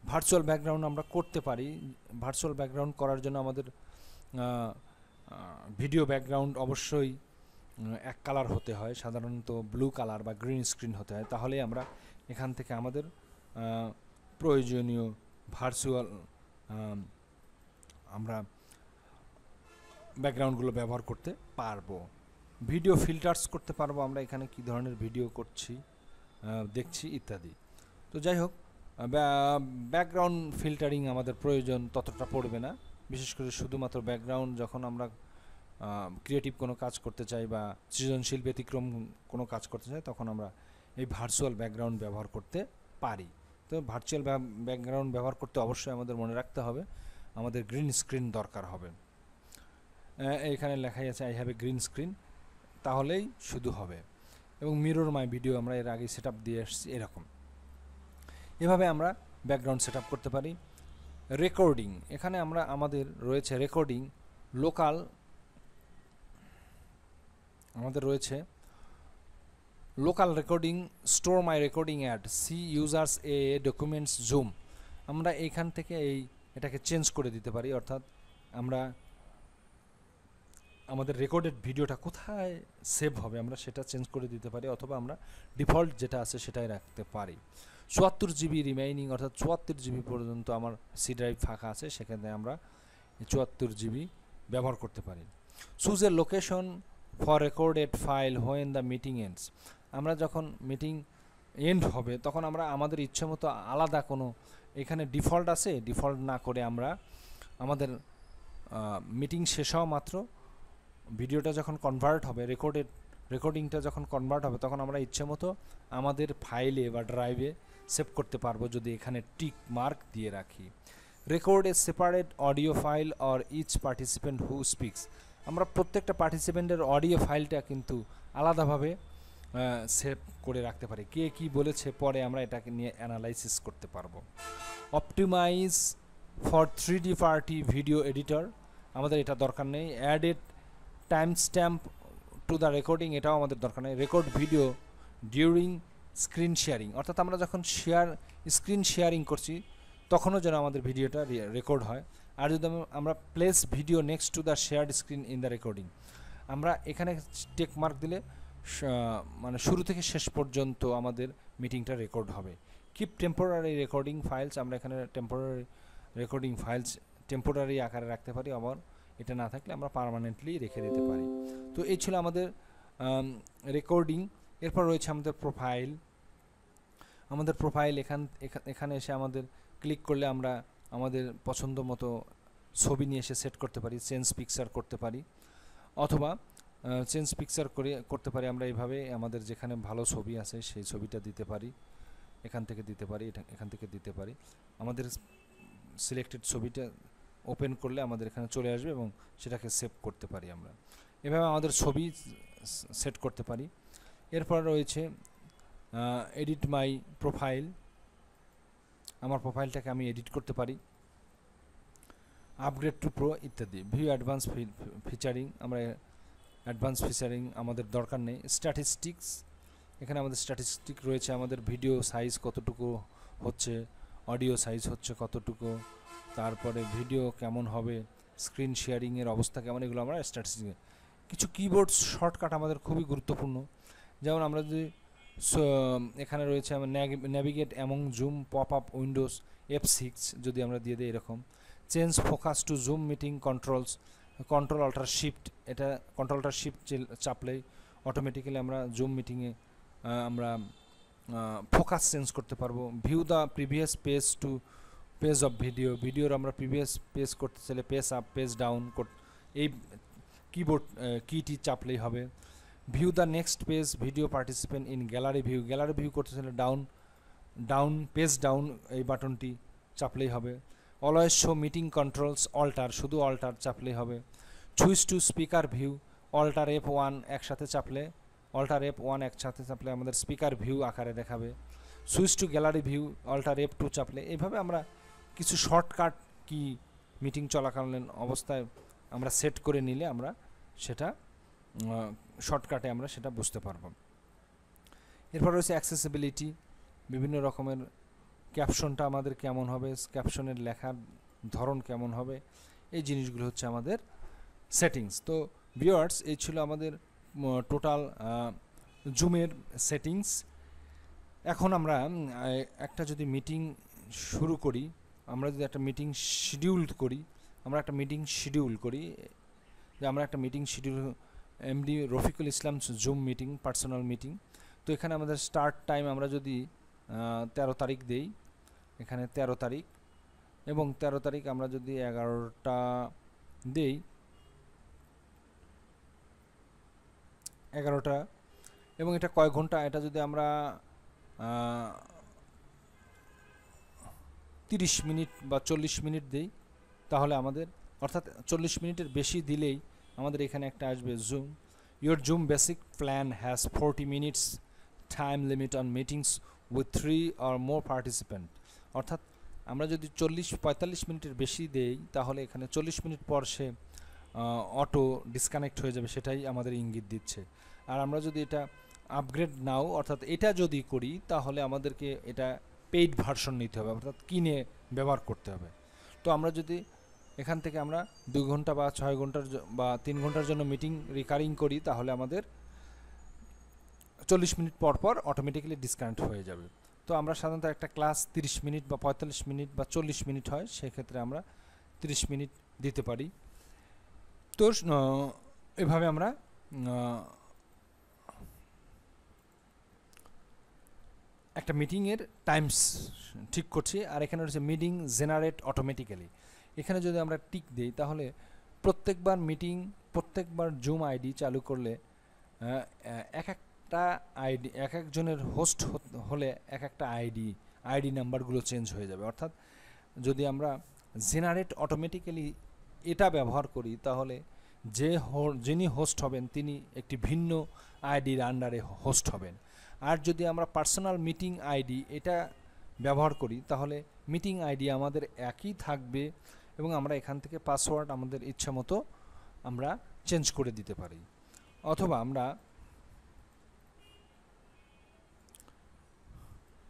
S1: ভার্চুয়াল ব্যাকগ্রাউন্ড আমরা করতে পারি। ভার্চুয়াল ব্যাকগ্রাউন্ড করার জন্য আমাদের ভিডিও ব্যাকগ্রাউন্ড অবশ্যই এক কালার হতে হয়, সাধারণত ব্লু কালার বা গ্রিন স্ক্রিন হতে হয়, তাহলেই আমরা এখান থেকে আমাদের প্রয়োজনীয় ভার্চুয়াল আমরা ব্যাকগ্রাউন্ডগুলো ব্যবহার করতে পারবো। ভিডিও ফিল্টার্স করতে পারবো আমরা, এখানে কি ধরনের ভিডিও করছি দেখছি ইত্যাদি। তো যাই হোক, ব্যাকগ্রাউন্ড ফিল্টারিং আমাদের প্রয়োজন ততটা পড়বে না, বিশেষ করে শুধুমাত্র ব্যাকগ্রাউন্ড যখন আমরা ক্রিয়েটিভ কোনো কাজ করতে চাই বা সৃজনশীল ব্যতিক্রম কোনো কাজ করতে চাই, তখন আমরা এই ভার্চুয়াল ব্যাকগ্রাউন্ড ব্যবহার করতে পারি। তো ভার্চুয়াল ব্যাকগ্রাউন্ড ব্যবহার করতে অবশ্যই আমাদের মনে রাখতে হবে আমাদের গ্রিন স্ক্রিন দরকার হবে। এখানে লেখাই আছে I have a green screen, তাহলেই শুধু হবে। এবং মিরর মাই ভিডিও আমরা এর আগে সেট আপ দিয়ে এসেছি, এরকম এভাবে আমরা ব্যাকগ্রাউন্ড সেট আপ করতে পারি। রেকর্ডিং, এখানে আমরা আমাদের রয়েছে রেকর্ডিং লোকাল, আমাদের রয়েছে local recording, store my recording at, C users A documents Zoom. আমরা এইখান থেকে এটাকে চেঞ্জ করে দিতে পারি, অর্থাৎ আমরা আমাদের রেকর্ডেড ভিডিওটা কোথায় সেভ হবে আমরা সেটা চেঞ্জ করে দিতে পারি, অথবা আমরা ডিফল্ট যেটা আছে সেটাই রাখতে পারি। 74 জিবি রিমাইনিং, অর্থাৎ 74 জিবি পর্যন্ত আমার সি ড্রাইভ ফাঁকা আছে, সেখানে আমরা 74 জিবি ব্যবহার করতে পারি। Choose a location for recorded file when the meeting ends. আমরা যখন মিটিং এন্ড হবে তখন আমরা আমাদের ইচ্ছে মতো আলাদা কোনো, এখানে ডিফল্ট আছে, ডিফল্ট না করে আমরা আমাদের মিটিং শেষ হওয়া মাত্র ভিডিওটা যখন কনভার্ট হবে, রেকর্ডিংটা যখন কনভার্ট হবে, তখন আমরা ইচ্ছে মতো আমাদের ফাইলে বা ড্রাইভে সেভ করতে পারবো যদি এখানে টিক মার্ক দিয়ে রাখি। Record a separate audio file or each participant who speaks. আমরা প্রত্যেকটা পার্টিসিপেন্টের অডিও ফাইলটা কিন্তু আলাদাভাবে সেভ করে রাখতে পারি, কে কী বলেছে, পরে আমরা এটাকে নিয়ে অ্যানালাইসিস করতে পারবো। Optimise for 3D party video editor, আমাদের এটা দরকার নেই। Added time stamp to the recording, এটাও আমাদের দরকার নেই। Record video during screen sharing, অর্থাৎ আমরা যখন স্ক্রিন শেয়ারিং করছি তখনও যেন আমাদের ভিডিওটা রেকর্ড হয়। আর যদি আমরা place video next to the shared screen in the recording, আমরা এখানে টেক মার্ক দিলে মানে শুরু থেকে শেষ পর্যন্ত আমাদের মিটিংটা রেকর্ড হবে। কিপ টেম্পোরারি রেকর্ডিং ফাইলস, আমরা এখানে টেম্পোরারি রেকর্ডিং ফাইলস টেম্পোরারি আকারে রাখতে পারি, আবার এটা না থাকলে আমরা পার্মানেন্টলি রেখে দিতে পারি। তো এই ছিল আমাদের রেকর্ডিং। এরপর রয়েছে আমাদের প্রোফাইল। আমাদের প্রোফাইল এখানে এসে আমাদের ক্লিক করলে আমরা আমাদের পছন্দ মতো ছবি নিয়ে এসে সেট করতে পারি, চেঞ্জ পিকচার করতে পারি, অথবা চেঞ্জ পিকচার করতে পারি আমরা এইভাবে, আমাদের যেখানে ভালো ছবি আছে সেই ছবিটা দিতে পারি, এখান থেকে দিতে পারি, এখান থেকে দিতে পারি। আমাদের সিলেক্টেড ছবিটা ওপেন করলে আমাদের এখানে চলে আসবে এবং সেটাকে সেভ করতে পারি আমরা। এভাবে আমাদের ছবি সেট করতে পারি। এরপর রয়েছে এডিট মাই প্রোফাইল, আমার প্রোফাইলটাকে আমি এডিট করতে পারি। আপগ্রেড টু প্রো ইত্যাদি। ভিউ অ্যাডভান্স ফিচারিং, আমরা অ্যাডভান্স ফিচারিং আমাদের দরকার নেই। স্ট্যাটিস্টিক্স, এখানে আমাদের স্ট্যাটিস্টিক রয়েছে, আমাদের ভিডিও সাইজ কতটুকু হচ্ছে, অডিও সাইজ হচ্ছে কতটুকু, তারপরে ভিডিও কেমন হবে, স্ক্রিন শেয়ারিংয়ের অবস্থা কেমন, এগুলো আমরা স্ট্যাটিস্টিক। কিছু কিবোর্ড শর্টকাট আমাদের খুবই গুরুত্বপূর্ণ, যেমন আমরা যদি সো এখানে রয়েছে আমার navigate among Zoom pop up windows F6 যদি আমরা দিয়ে দিই এরকম, change focus to Zoom meeting controls, control alter shift, এটা কন্ট্রোল অল্টার শিফট চাপলেই অটোমেটিক্যালি আমরা জুম মিটিংয়ে আমরা ফোকাস চেঞ্জ করতে পারবো। View the previous page to page of ভিডিওর আমরা প্রিভিয়াস পেজ করতে চাইলে পেজ আপ পেজ ডাউন এই কিবোর্ড কিটি চাপলেই হবে। View the next page video participant in gallery view করতে চাইলে ডাউন পেজ ডাউন এই বাটনটি চাপলেই হবে। Always show meeting controls alter, শুধু অল্টার চাপলেই হবে। Choose to speaker view alter F1 একসাথে চাপলে, অল্টার F1 একসাথে চাপলে আমাদের স্পিকার ভিউ আকারে দেখাবে। Switch to gallery view alter F2 চাপলে, এইভাবে আমরা কিছু শর্টকাট কি মিটিং চলাকালীন অবস্থায় আমরা সেট করে নিলে আমরা সেটা শর্টকাটে আমরা সেটা বুঝতে পারবো। এরপর রয়েছে অ্যাক্সেসিবিলিটি, বিভিন্ন রকমের ক্যাপশনটা আমাদের কেমন হবে, ক্যাপশনের লেখার ধরন কেমন হবে, এই জিনিসগুলো হচ্ছে আমাদের সেটিংস। তো ভিউয়ার্স, এই ছিল আমাদের টোটাল জুমের সেটিংস। এখন আমরা একটা যদি মিটিং শুরু করি, আমরা যদি একটা মিটিং শিডিউল করি, যে আমরা একটা meeting schedule MD Rafiqul Islam zoom meeting personal meeting. তো এখানে আমাদের স্টার্ট টাইম আমরা যদি 13 তারিখ দেই, এখানে 13 তারিখ, এবং 13 তারিখ আমরা যদি 11টা দেই, 11টা, এবং এটা কয় ঘন্টা, এটা যদি আমরা 30 মিনিট বা 40 মিনিট দেই তাহলে আমাদের, অর্থাৎ 40 মিনিটের বেশি দিলেই আমাদের এখানে একটা আসবে zoom your zoom basic plan has 40 minutes time limit on meetings with 3 or more participant. অর্থাৎ আমরা যদি 40-45 মিনিটের বেশি দেই তাহলে এখানে 40 মিনিট পর সে অটো ডিসকানেক্ট হয়ে যাবে, সেটাই আমাদের ইঙ্গিত দিচ্ছে। আর আমরা যদি এটা আপগ্রেড নাও, অর্থাৎ এটা যদি করি তাহলে আমাদেরকে এটা পেইড ভার্সন নিতে হবে, অর্থাৎ কিনে ব্যবহার করতে হবে। তো আমরা যদি এখান থেকে আমরা 2 ঘন্টা বা 6 ঘন্টার বা 3 ঘন্টার জন্য মিটিং রিকারিং করি তাহলে আমাদের 40 মিনিট পর পর অটোমেটিক্যালি ডিসকানেক্ট হয়ে যাবে। তো আমরা সাধারণত একটা ক্লাস 30 মিনিট বা 45 মিনিট বা 40 মিনিট হয়, সেক্ষেত্রে আমরা 30 মিনিট দিতে পারি। তো এভাবে আমরা একটা মিটিংয়ের টাইমস ঠিক করছি। আর এখানে রয়েছে মিটিং জেনারেট অটোমেটিক্যালি, এখানে যদি আমরা টিক দিই তাহলে প্রত্যেকবার জুম আইডি চালু করলে একটা আইডি, এক একজনের হোস্ট হলে এক একটা আইডি নাম্বারগুলো চেঞ্জ হয়ে যাবে। অর্থাৎ যদি আমরা জেনারেট অটোমেটিক্যালি এটা ব্যবহার করি তাহলে যিনি হোস্ট হবেন তিনি একটি ভিন্ন আইডির আন্ডারে হোস্ট হবেন। আর যদি আমরা পার্সোনাল মিটিং আইডি এটা ব্যবহার করি তাহলে মিটিং আইডি আমাদের একই থাকবে, এবং আমরা এখান থেকে পাসওয়ার্ড আমাদের ইচ্ছা মতো আমরা চেঞ্জ করে দিতে পারি। অথবা আমরা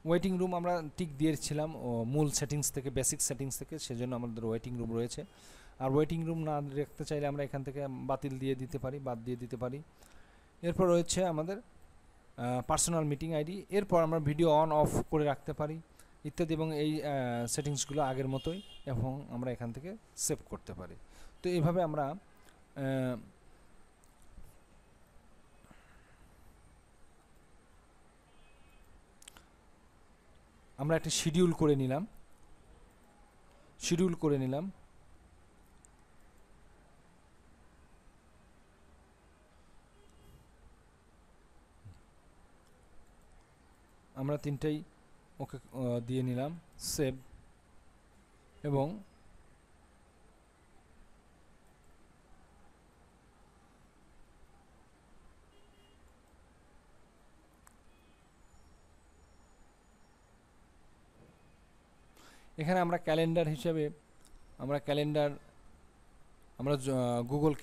S1: ওয়েটিং রুম আমরা টিক দিয়েছিলাম মূল সেটিংস থেকে, বেসিক সেটিংস থেকে, সেজন্য আমাদের ওয়েটিং রুম রয়েছে। আর ওয়েটিং রুম না রাখতে চাইলে আমরা এখান থেকে বাদ দিয়ে দিতে পারি। এরপর রয়েছে আমাদের পার্সোনাল মিটিং আইডি, এরপর আমরা ভিডিও অন অফ করে রাখতে পারি ইত্যাদি, এবং এই সেটিংসগুলো আগের মতোই, এবং আমরা এখান থেকে সেভ করতে পারি। তো এইভাবে আমরা একটা শিডিউল করে নিলাম। আমরা তিনটাই ওকে দিয়ে নিলাম সেভ, এবং এখানে আমরা ক্যালেন্ডার হিসেবে আমরা গুগল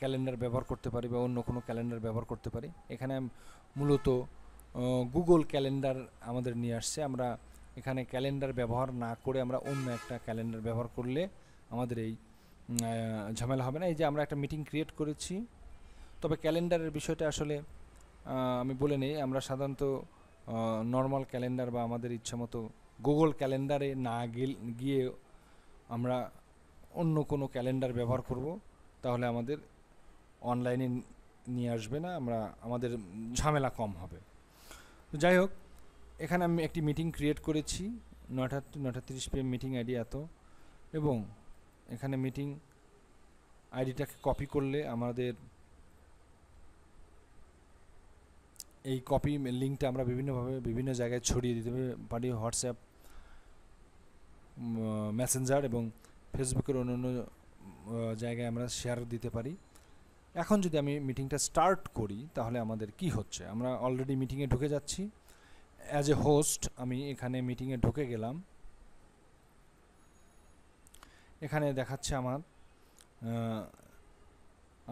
S1: ক্যালেন্ডার ব্যবহার করতে পারি বা অন্য কোনো ক্যালেন্ডার ব্যবহার করতে পারি। এখানে মূলত গুগল ক্যালেন্ডার আমাদের নিয়ে আসছে। আমরা এখানে ক্যালেন্ডার ব্যবহার না করে আমরা অন্য একটা ক্যালেন্ডার ব্যবহার করলে আমাদের এই ঝামেলা হবে না। এই যে আমরা একটা মিটিং ক্রিয়েট করেছি, তবে ক্যালেন্ডারের বিষয়টা আসলে আমি বলে নেই, আমরা সাধারণত নর্মাল ক্যালেন্ডার বা আমাদের ইচ্ছামতো গুগল ক্যালেন্ডারে না গিয়ে আমরা অন্য কোনো ক্যালেন্ডার ব্যবহার করব, তাহলে আমাদের অনলাইনে নিয়ে আসবে না, আমাদের ঝামেলা কম হবে। তো যাই হোক, এখানে আমি একটি মিটিং ক্রিয়েট করেছি, 9:30 PM মিটিং আইডি এত, এবং এখানে মিটিং আইডিটাকে কপি করলে আমাদের এই কপি লিঙ্কটা আমরা বিভিন্নভাবে বিভিন্ন জায়গায় ছড়িয়ে দিতে পারি, হোয়াটসঅ্যাপ, মেসেঞ্জার এবং ফেসবুকের অন্যান্য জায়গায় আমরা শেয়ার দিতে পারি। এখন যদি আমি মিটিংটা স্টার্ট করি তাহলে আমাদের কি হচ্ছে, আমরা অলরেডি মিটিংয়ে ঢুকে যাচ্ছি। অ্যাজ এ হোস্ট আমি এখানে মিটিংয়ে ঢুকে গেলাম। এখানে দেখাচ্ছে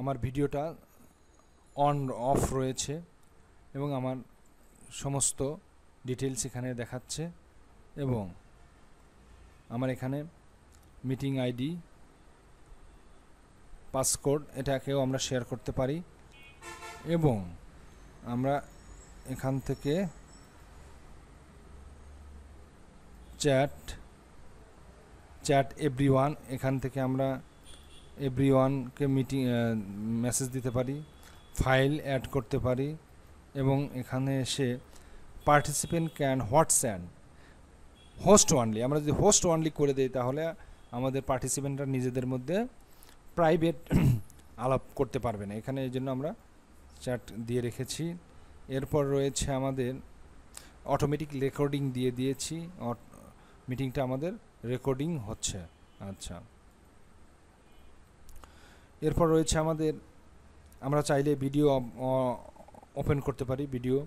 S1: আমার ভিডিওটা অন অফ রয়েছে এবং আমার সমস্ত ডিটেলস এখানে দেখাচ্ছে, এবং আমার এখানে মিটিং আইডি, পাসকোড, এটাকেও আমরা শেয়ার করতে পারি, এবং আমরা এখান থেকে চ্যাট এভরিওয়ান, এখান থেকে আমরা এভরিওয়ানকে মিটিং মেসেজ দিতে পারি, ফাইল অ্যাড করতে পারি, এবং এখানে এসে participant can WhatsApp host only, আমরা যদি হোস্ট ওয়ানলি করে দিই তাহলে আমাদের পার্টিসিপেন্টরা নিজেদের মধ্যে প্রাইভেট আলাপ করতে পারবে না, এখানে এই জন্য আমরা চ্যাট দিয়ে রেখেছি। এরপর রয়েছে আমাদের অটোমেটিক রেকর্ডিং দিয়ে দিয়েছি, মিটিংটা আমাদের রেকর্ডিং হচ্ছে। আচ্ছা, এরপর রয়েছে আমরা চাইলে ভিডিও ওপেন করতে পারি। ভিডিও,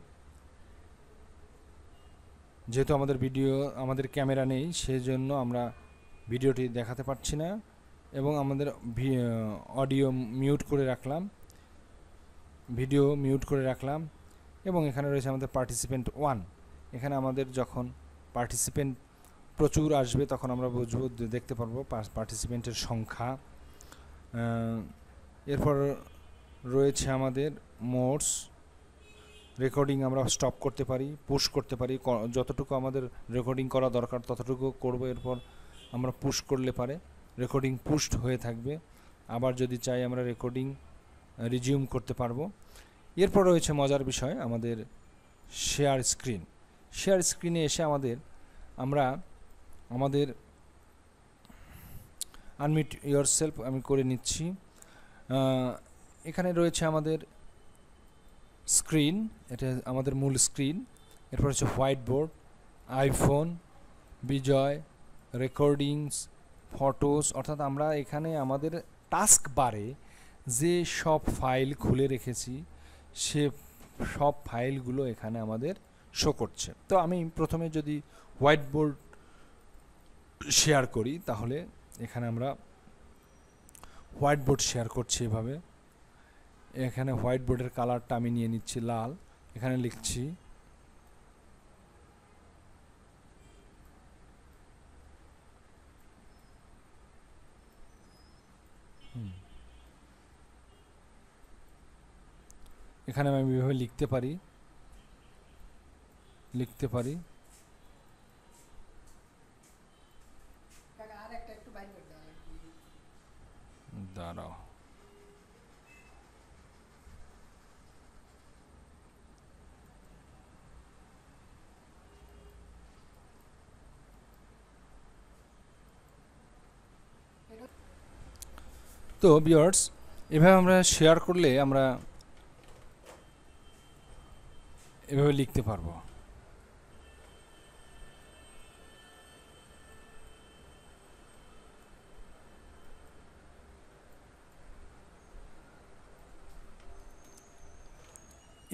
S1: যেহেতু আমাদের ক্যামেরা নেই সেজন্য আমরা ভিডিওটি দেখাতে পারছি না, এবং আমাদের অডিও মিউট করে রাখলাম, ভিডিও মিউট করে রাখলাম। এবং এখানে রয়েছে আমাদের পার্টিসিপেন্ট 1, এখানে আমাদের যখন পার্টিসিপেন্ট প্রচুর আসবে তখন আমরা দেখতে পারবো পার্টিসিপেন্টের সংখ্যা। এরপর রয়েছে আমাদের মোডস, রেকর্ডিং আমরা স্টপ করতে পারি, পুশ করতে পারি, যতটুকু আমাদের রেকর্ডিং করা দরকার ততটুকু করব, এরপর আমরা পুশ করলে পারে রেকর্ডিং পুশড হয়ে থাকবে, আবার যদি চাই আমরা রেকর্ডিং রিজিউম করতে পারবো। এরপর রয়েছে মজার বিষয় আমাদের শেয়ার স্ক্রিনে এসে আমরা আমাদের আনমিউট ইয়োরসেলফ আমি করে নিচ্ছি। এখানে রয়েছে আমাদের স্ক্রিন, এটা আমাদের মূল স্ক্রিন। এরপর হচ্ছে হোয়াইট বোর্ড, আইফোন, বিজয়, রেকর্ডিংস, ফটোস, অর্থাৎ আমরা এখানে আমাদের টাস্ক বারে যে সব ফাইল খুলে রেখেছি সে সব ফাইলগুলো এখানে আমাদের শো করছে। তো আমি প্রথমে যদি হোয়াইট বোর্ড শেয়ার করি তাহলে এখানে আমরা হোয়াইট বোর্ড শেয়ার করছি এভাবে। এখানে হোয়াইট বোর্ডের কালারটা আমি নিয়ে নিচ্ছি লাল, এখানে লিখছি এখানে আমি এভাবে লিখতে পারি দাঁড়াও, তো ভিউয়ার্স এভাবে আমরা শেয়ার করলে আমরা এভাবে লিখতে পারবো।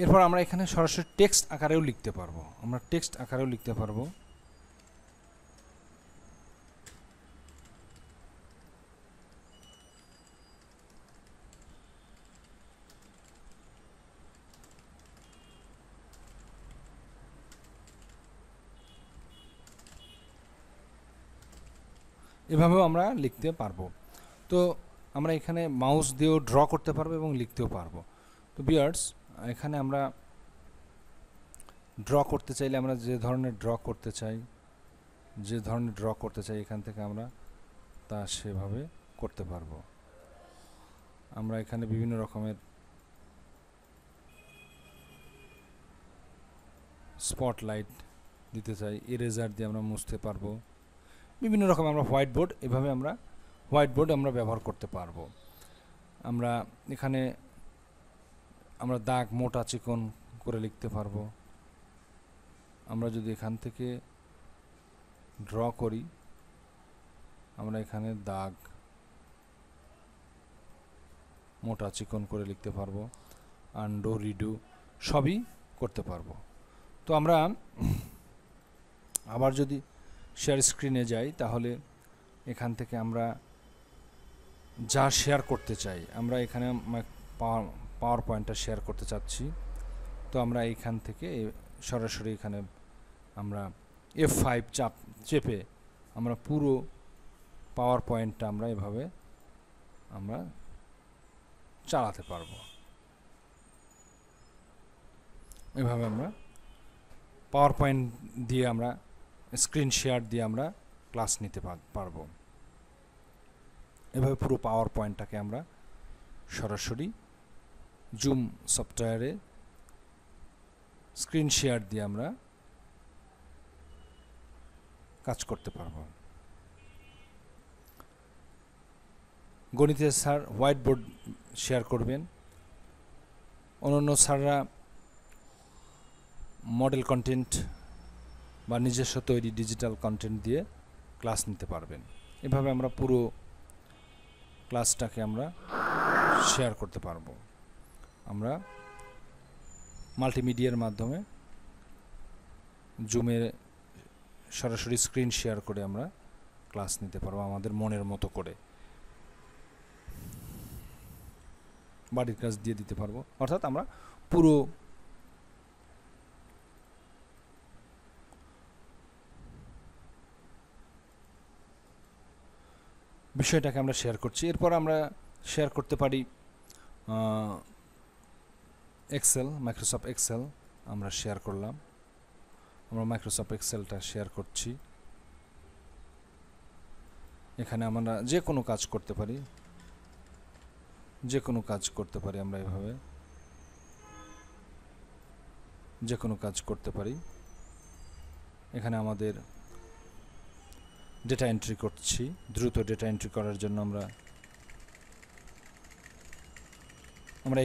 S1: এরপর আমরা এখানে সরাসরি টেক্সট আকারেও লিখতে পারবো, এভাবেও আমরা লিখতে পারবো। তো আমরা এখানে মাউস দিয়েও ড্র করতে পারবো এবং লিখতেও পারবো। তো ভিউয়ার্স এখানে আমরা ড্র করতে চাইলে আমরা যে ধরনের ড্র করতে চাই এখান থেকে আমরা তা সেভাবে করতে পারবো। আমরা এখানে বিভিন্ন রকমের স্পটলাইট দিতে চাই, ইরেজার দিয়ে আমরা মুছতে পারবো, বিভিন্ন রকম আমরা হোয়াইট বোর্ড আমরা ব্যবহার করতে পারবো। আমরা এখানে আমরা দাগ মোটা চিকন করে লিখতে পারবো। আমরা যদি এখান থেকে ড্র করি, আমরা এখানে দাগ মোটা চিকন করে লিখতে পারবো, আনডু রিডু সবই করতে পারবো। তো আমরা আবার যদি শেয়ার স্ক্রিনে যাই, তাহলে এখান থেকে আমরা যা শেয়ার করতে চাই, আমরা এখানে পাওয়ার পয়েন্টটা শেয়ার করতে চাচ্ছি, তো আমরা এইখান থেকে সরাসরি এখানে আমরা F5 চেপে আমরা পুরো পাওয়ার পয়েন্টটা আমরা এভাবে আমরা চালাতে পারবো। এভাবে আমরা পাওয়ার পয়েন্ট দিয়ে আমরা স্ক্রিন শেয়ার দিয়ে আমরা ক্লাস নিতে পারবো। এভাবে পুরো পাওয়ার পয়েন্টটাকে আমরা সরাসরি জুম সফটওয়্যারে স্ক্রিন শেয়ার দিয়ে আমরা কাজ করতে পারবো। গণিতের স্যার হোয়াইট বোর্ড শেয়ার করবেন, অন্যান্য স্যাররা মডেল কন্টেন্ট বা নিজস্ব তৈরি ডিজিটাল কন্টেন্ট দিয়ে ক্লাস নিতে পারবেন। এভাবে আমরা পুরো ক্লাসটাকে আমরা শেয়ার করতে পারবো। আমরা মাল্টিমিডিয়ার মাধ্যমে জুমে সরাসরি স্ক্রিন শেয়ার করে আমরা ক্লাস নিতে পারবো আমাদের মনের মতো করে, বাড়ির কাজ দিয়ে দিতে পারবো। অর্থাৎ আমরা পুরো বিষয়টাকে আমরা শেয়ার করছি। এরপর আমরা শেয়ার করতে পারি এক্সেল, মাইক্রোসফট এক্সেল আমরা শেয়ার করলাম। আমরা মাইক্রোসফট এক্সেলটা শেয়ার করছি। এখানে আমরা যে কোনো কাজ করতে পারি, আমরা এভাবে যে কোনো কাজ করতে পারি। এখানে আমাদের ডেটা এন্ট্রি করছি, দ্রুত ডেটা এন্ট্রি করার জন্য আমরা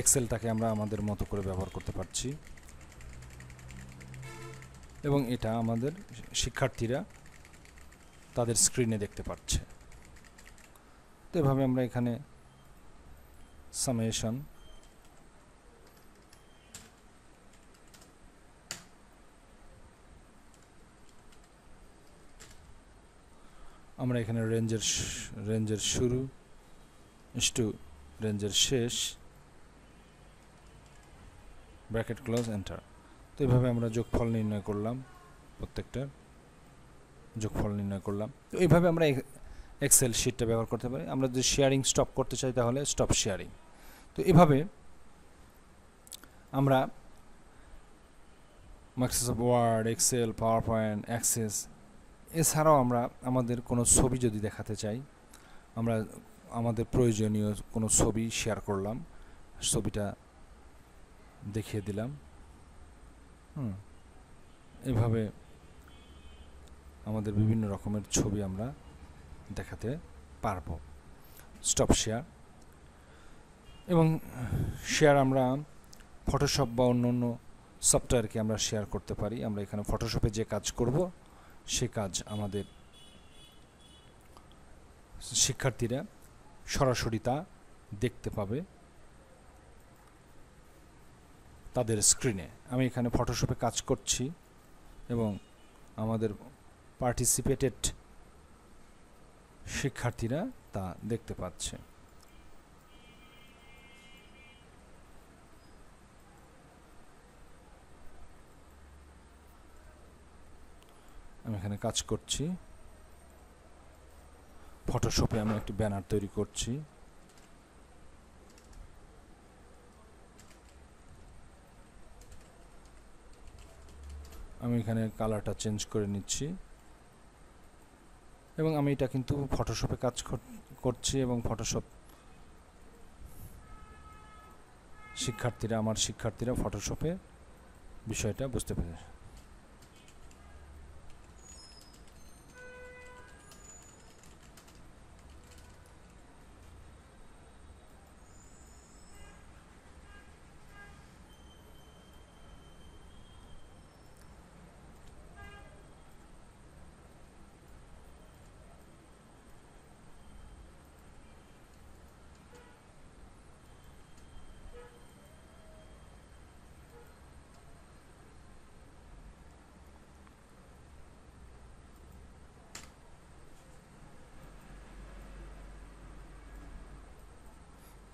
S1: এক্সেলটাকে আমরা আমাদের মতো করে ব্যবহার করতে পারছি, এবং এটা আমাদের শিক্ষার্থীরা তাদের স্ক্রিনে দেখতে পাচ্ছে। তো এভাবে আমরা এখানে সামেশন আমরা এখানে রেঞ্জের শুরু টু রেঞ্জের শেষ, ব্র্যাকেট ক্লোজ এন্টার। তো এইভাবে আমরা যোগফল নির্ণয় করলাম, প্রত্যেকটার যোগফল নির্ণয় করলাম। তো এইভাবে আমরা এক্সেল শিটটা ব্যবহার করতে পারি। আমরা যদি শেয়ারিং স্টপ করতে চাই তাহলে স্টপ শেয়ারিং। তো এভাবে আমরা Microsoft Word, Excel, PowerPoint, Access, এছাড়াও আমরা আমাদের কোনো ছবি যদি দেখাতে চাই, আমরা আমাদের প্রয়োজনীয় কোনো ছবি শেয়ার করলাম, ছবিটা দেখিয়ে দিলাম। এভাবে আমাদের বিভিন্ন রকমের ছবি আমরা দেখাতে পারবো। স্টপ শেয়ার এবং শেয়ার আমরা ফটোশপ বা অন্য সফটওয়্যারকে আমরা শেয়ার করতে পারি। আমরা এখানে ফটোশপে যে কাজ করব সে কাজ আমাদের শিক্ষার্থীরা সরাসরি তা দেখতে পাবে তাদের স্ক্রিনে। আমি এখানে ফটোশপে কাজ করছি এবং আমাদের পার্টিসিপেটেড শিক্ষার্থীরা তা দেখতে পাচ্ছে। আমি এখানে কাজ করছি, ফটোশপে আমি একটি ব্যানার তৈরি করছি। আমি এখানে কালারটা চেঞ্জ করে নিচ্ছি এবং আমি এটা কিন্তু ফটোশপে কাজ করছি এবং ফটোশপ আমার শিক্ষার্থীরা ফটোশপে বিষয়টা বুঝতে পেরেছে।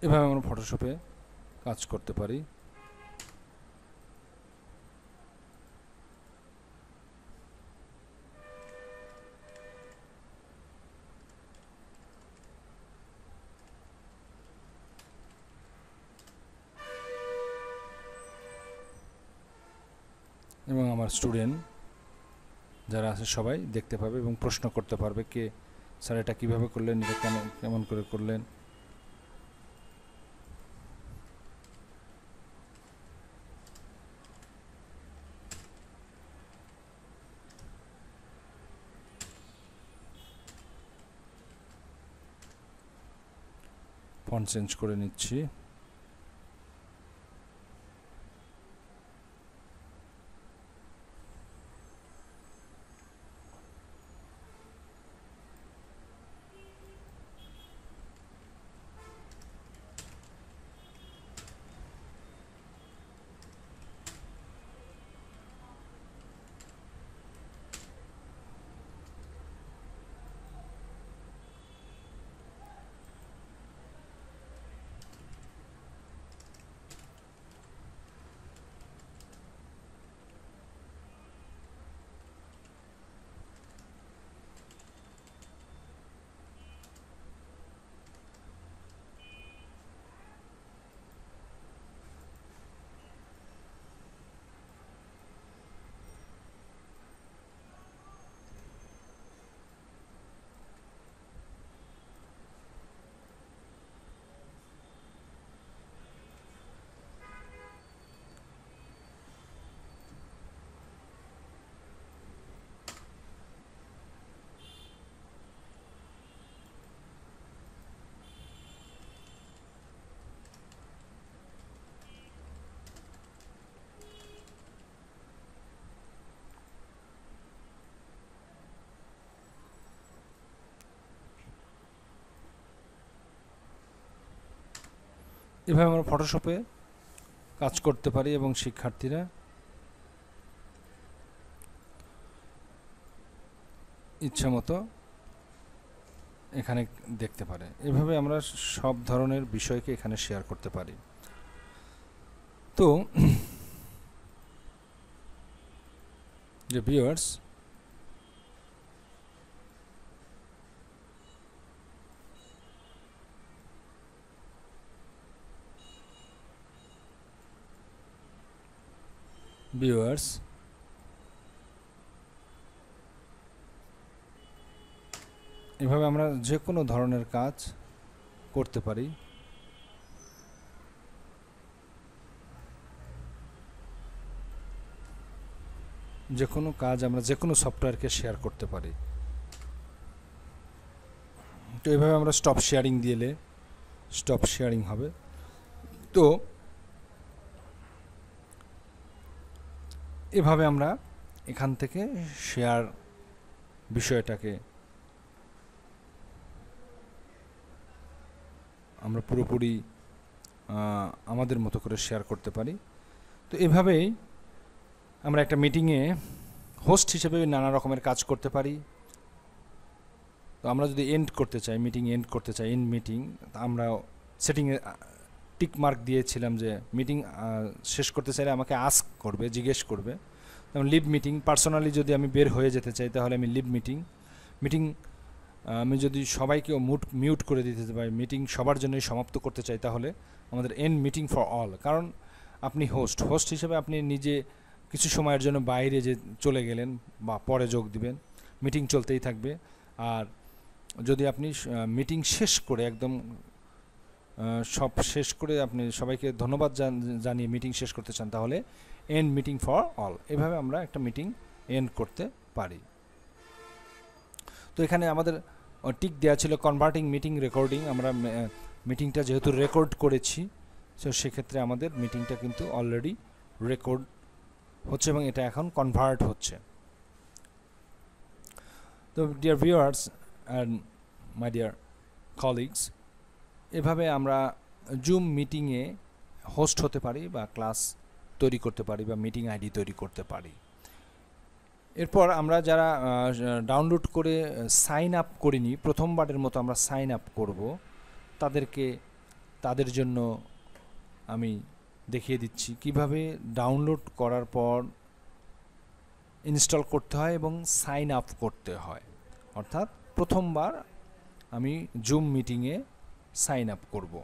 S1: এভাবে আমরা ফটোশপে কাজ করতে পারি। এবং আমার স্টুডেন্ট যারা আছে সবাই দেখতে পাবে এবং প্রশ্ন করতে পারবে কে স্যার এটা কীভাবে করলেন, এটা কেমন করে করলেন। ফন্ট চেঞ্জ করে নিচ্ছি। এভাবে আমরা ফটোশপে কাজ করতে পারি এবং শিক্ষার্থীরা ইচ্ছা মতো এখানে দেখতে পারে। এভাবে আমরা সব ধরনের বিষয়কে এখানে শেয়ার করতে পারি। তো যে ভিউয়ার্স, এভাবে আমরা যে কোনো ধরনের কাজ করতে পারি। যে কোনো কাজ আমরা যে কোনো সফটওয়্যারকে শেয়ার করতে পারি। তো এভাবে আমরা স্টপ শেয়ারিং দিলে স্টপ শেয়ারিং হবে। তো এভাবে আমরা এখান থেকে শেয়ার বিষয়টাকে আমরা পুরোপুরি আমাদের মতো করে শেয়ার করতে পারি। তো এভাবেই আমরা একটা মিটিংয়ে হোস্ট হিসেবে নানা রকমের কাজ করতে পারি। তো আমরা যদি এন্ড করতে চাই, মিটিং এন্ড করতে চাই, এন্ড মিটিং, আমরা সেটিংয়ে টিক মার্ক দিয়েছিলাম যে মিটিং শেষ করতে চাইলে আমাকে আস্ক করবে, জিজ্ঞেস করবে। যেমন লিভ মিটিং, পার্সোনালি যদি আমি বের হয়ে যেতে চাই তাহলে আমি লিভ মিটিং আমি যদি সবাইকে মিউট করে দিতে পারি, মিটিং সবার জন্যই সমাপ্ত করতে চাই, তাহলে আমাদের এন্ড মিটিং ফর অল। কারণ আপনি হোস্ট হিসেবে আপনি নিজে কিছু সময়ের জন্য বাইরে যে চলে গেলেন বা পরে যোগ দিবেন, মিটিং চলতেই থাকবে। আর যদি আপনি মিটিং শেষ করে একদম সব শেষ করে আপনি সবাইকে ধন্যবাদ জানিয়ে মিটিং শেষ করতে চান, তাহলে এন্ড মিটিং ফর অল, এভাবে আমরা একটা মিটিং এন্ড করতে পারি। তো এখানে আমাদের টিক দেওয়া ছিল কনভার্টিং মিটিং রেকর্ডিং। আমরা মিটিংটা যেহেতু রেকর্ড করেছি, তো সেক্ষেত্রে আমাদের মিটিংটা কিন্তু অলরেডি রেকর্ড হচ্ছে এবং এটা এখন কনভার্ট হচ্ছে। তো dear viewers and my dear colleagues, এভাবে আমরা জুম মিটিংয়ে হোস্ট হতে পারি বা ক্লাস তৈরি করতে পারি বা মিটিং আইডি তৈরি করতে পারি। এরপর আমরা যারা ডাউনলোড করে সাইন আপ করিনি, প্রথমবারের মতো আমরা সাইন আপ করব, তাদের জন্য আমি দেখিয়ে দিচ্ছি কিভাবে ডাউনলোড করার পর ইনস্টল করতে হয় এবং সাইন আপ করতে হয়। অর্থাৎ প্রথমবার আমি জুম মিটিংয়ে সাইন আপ করব।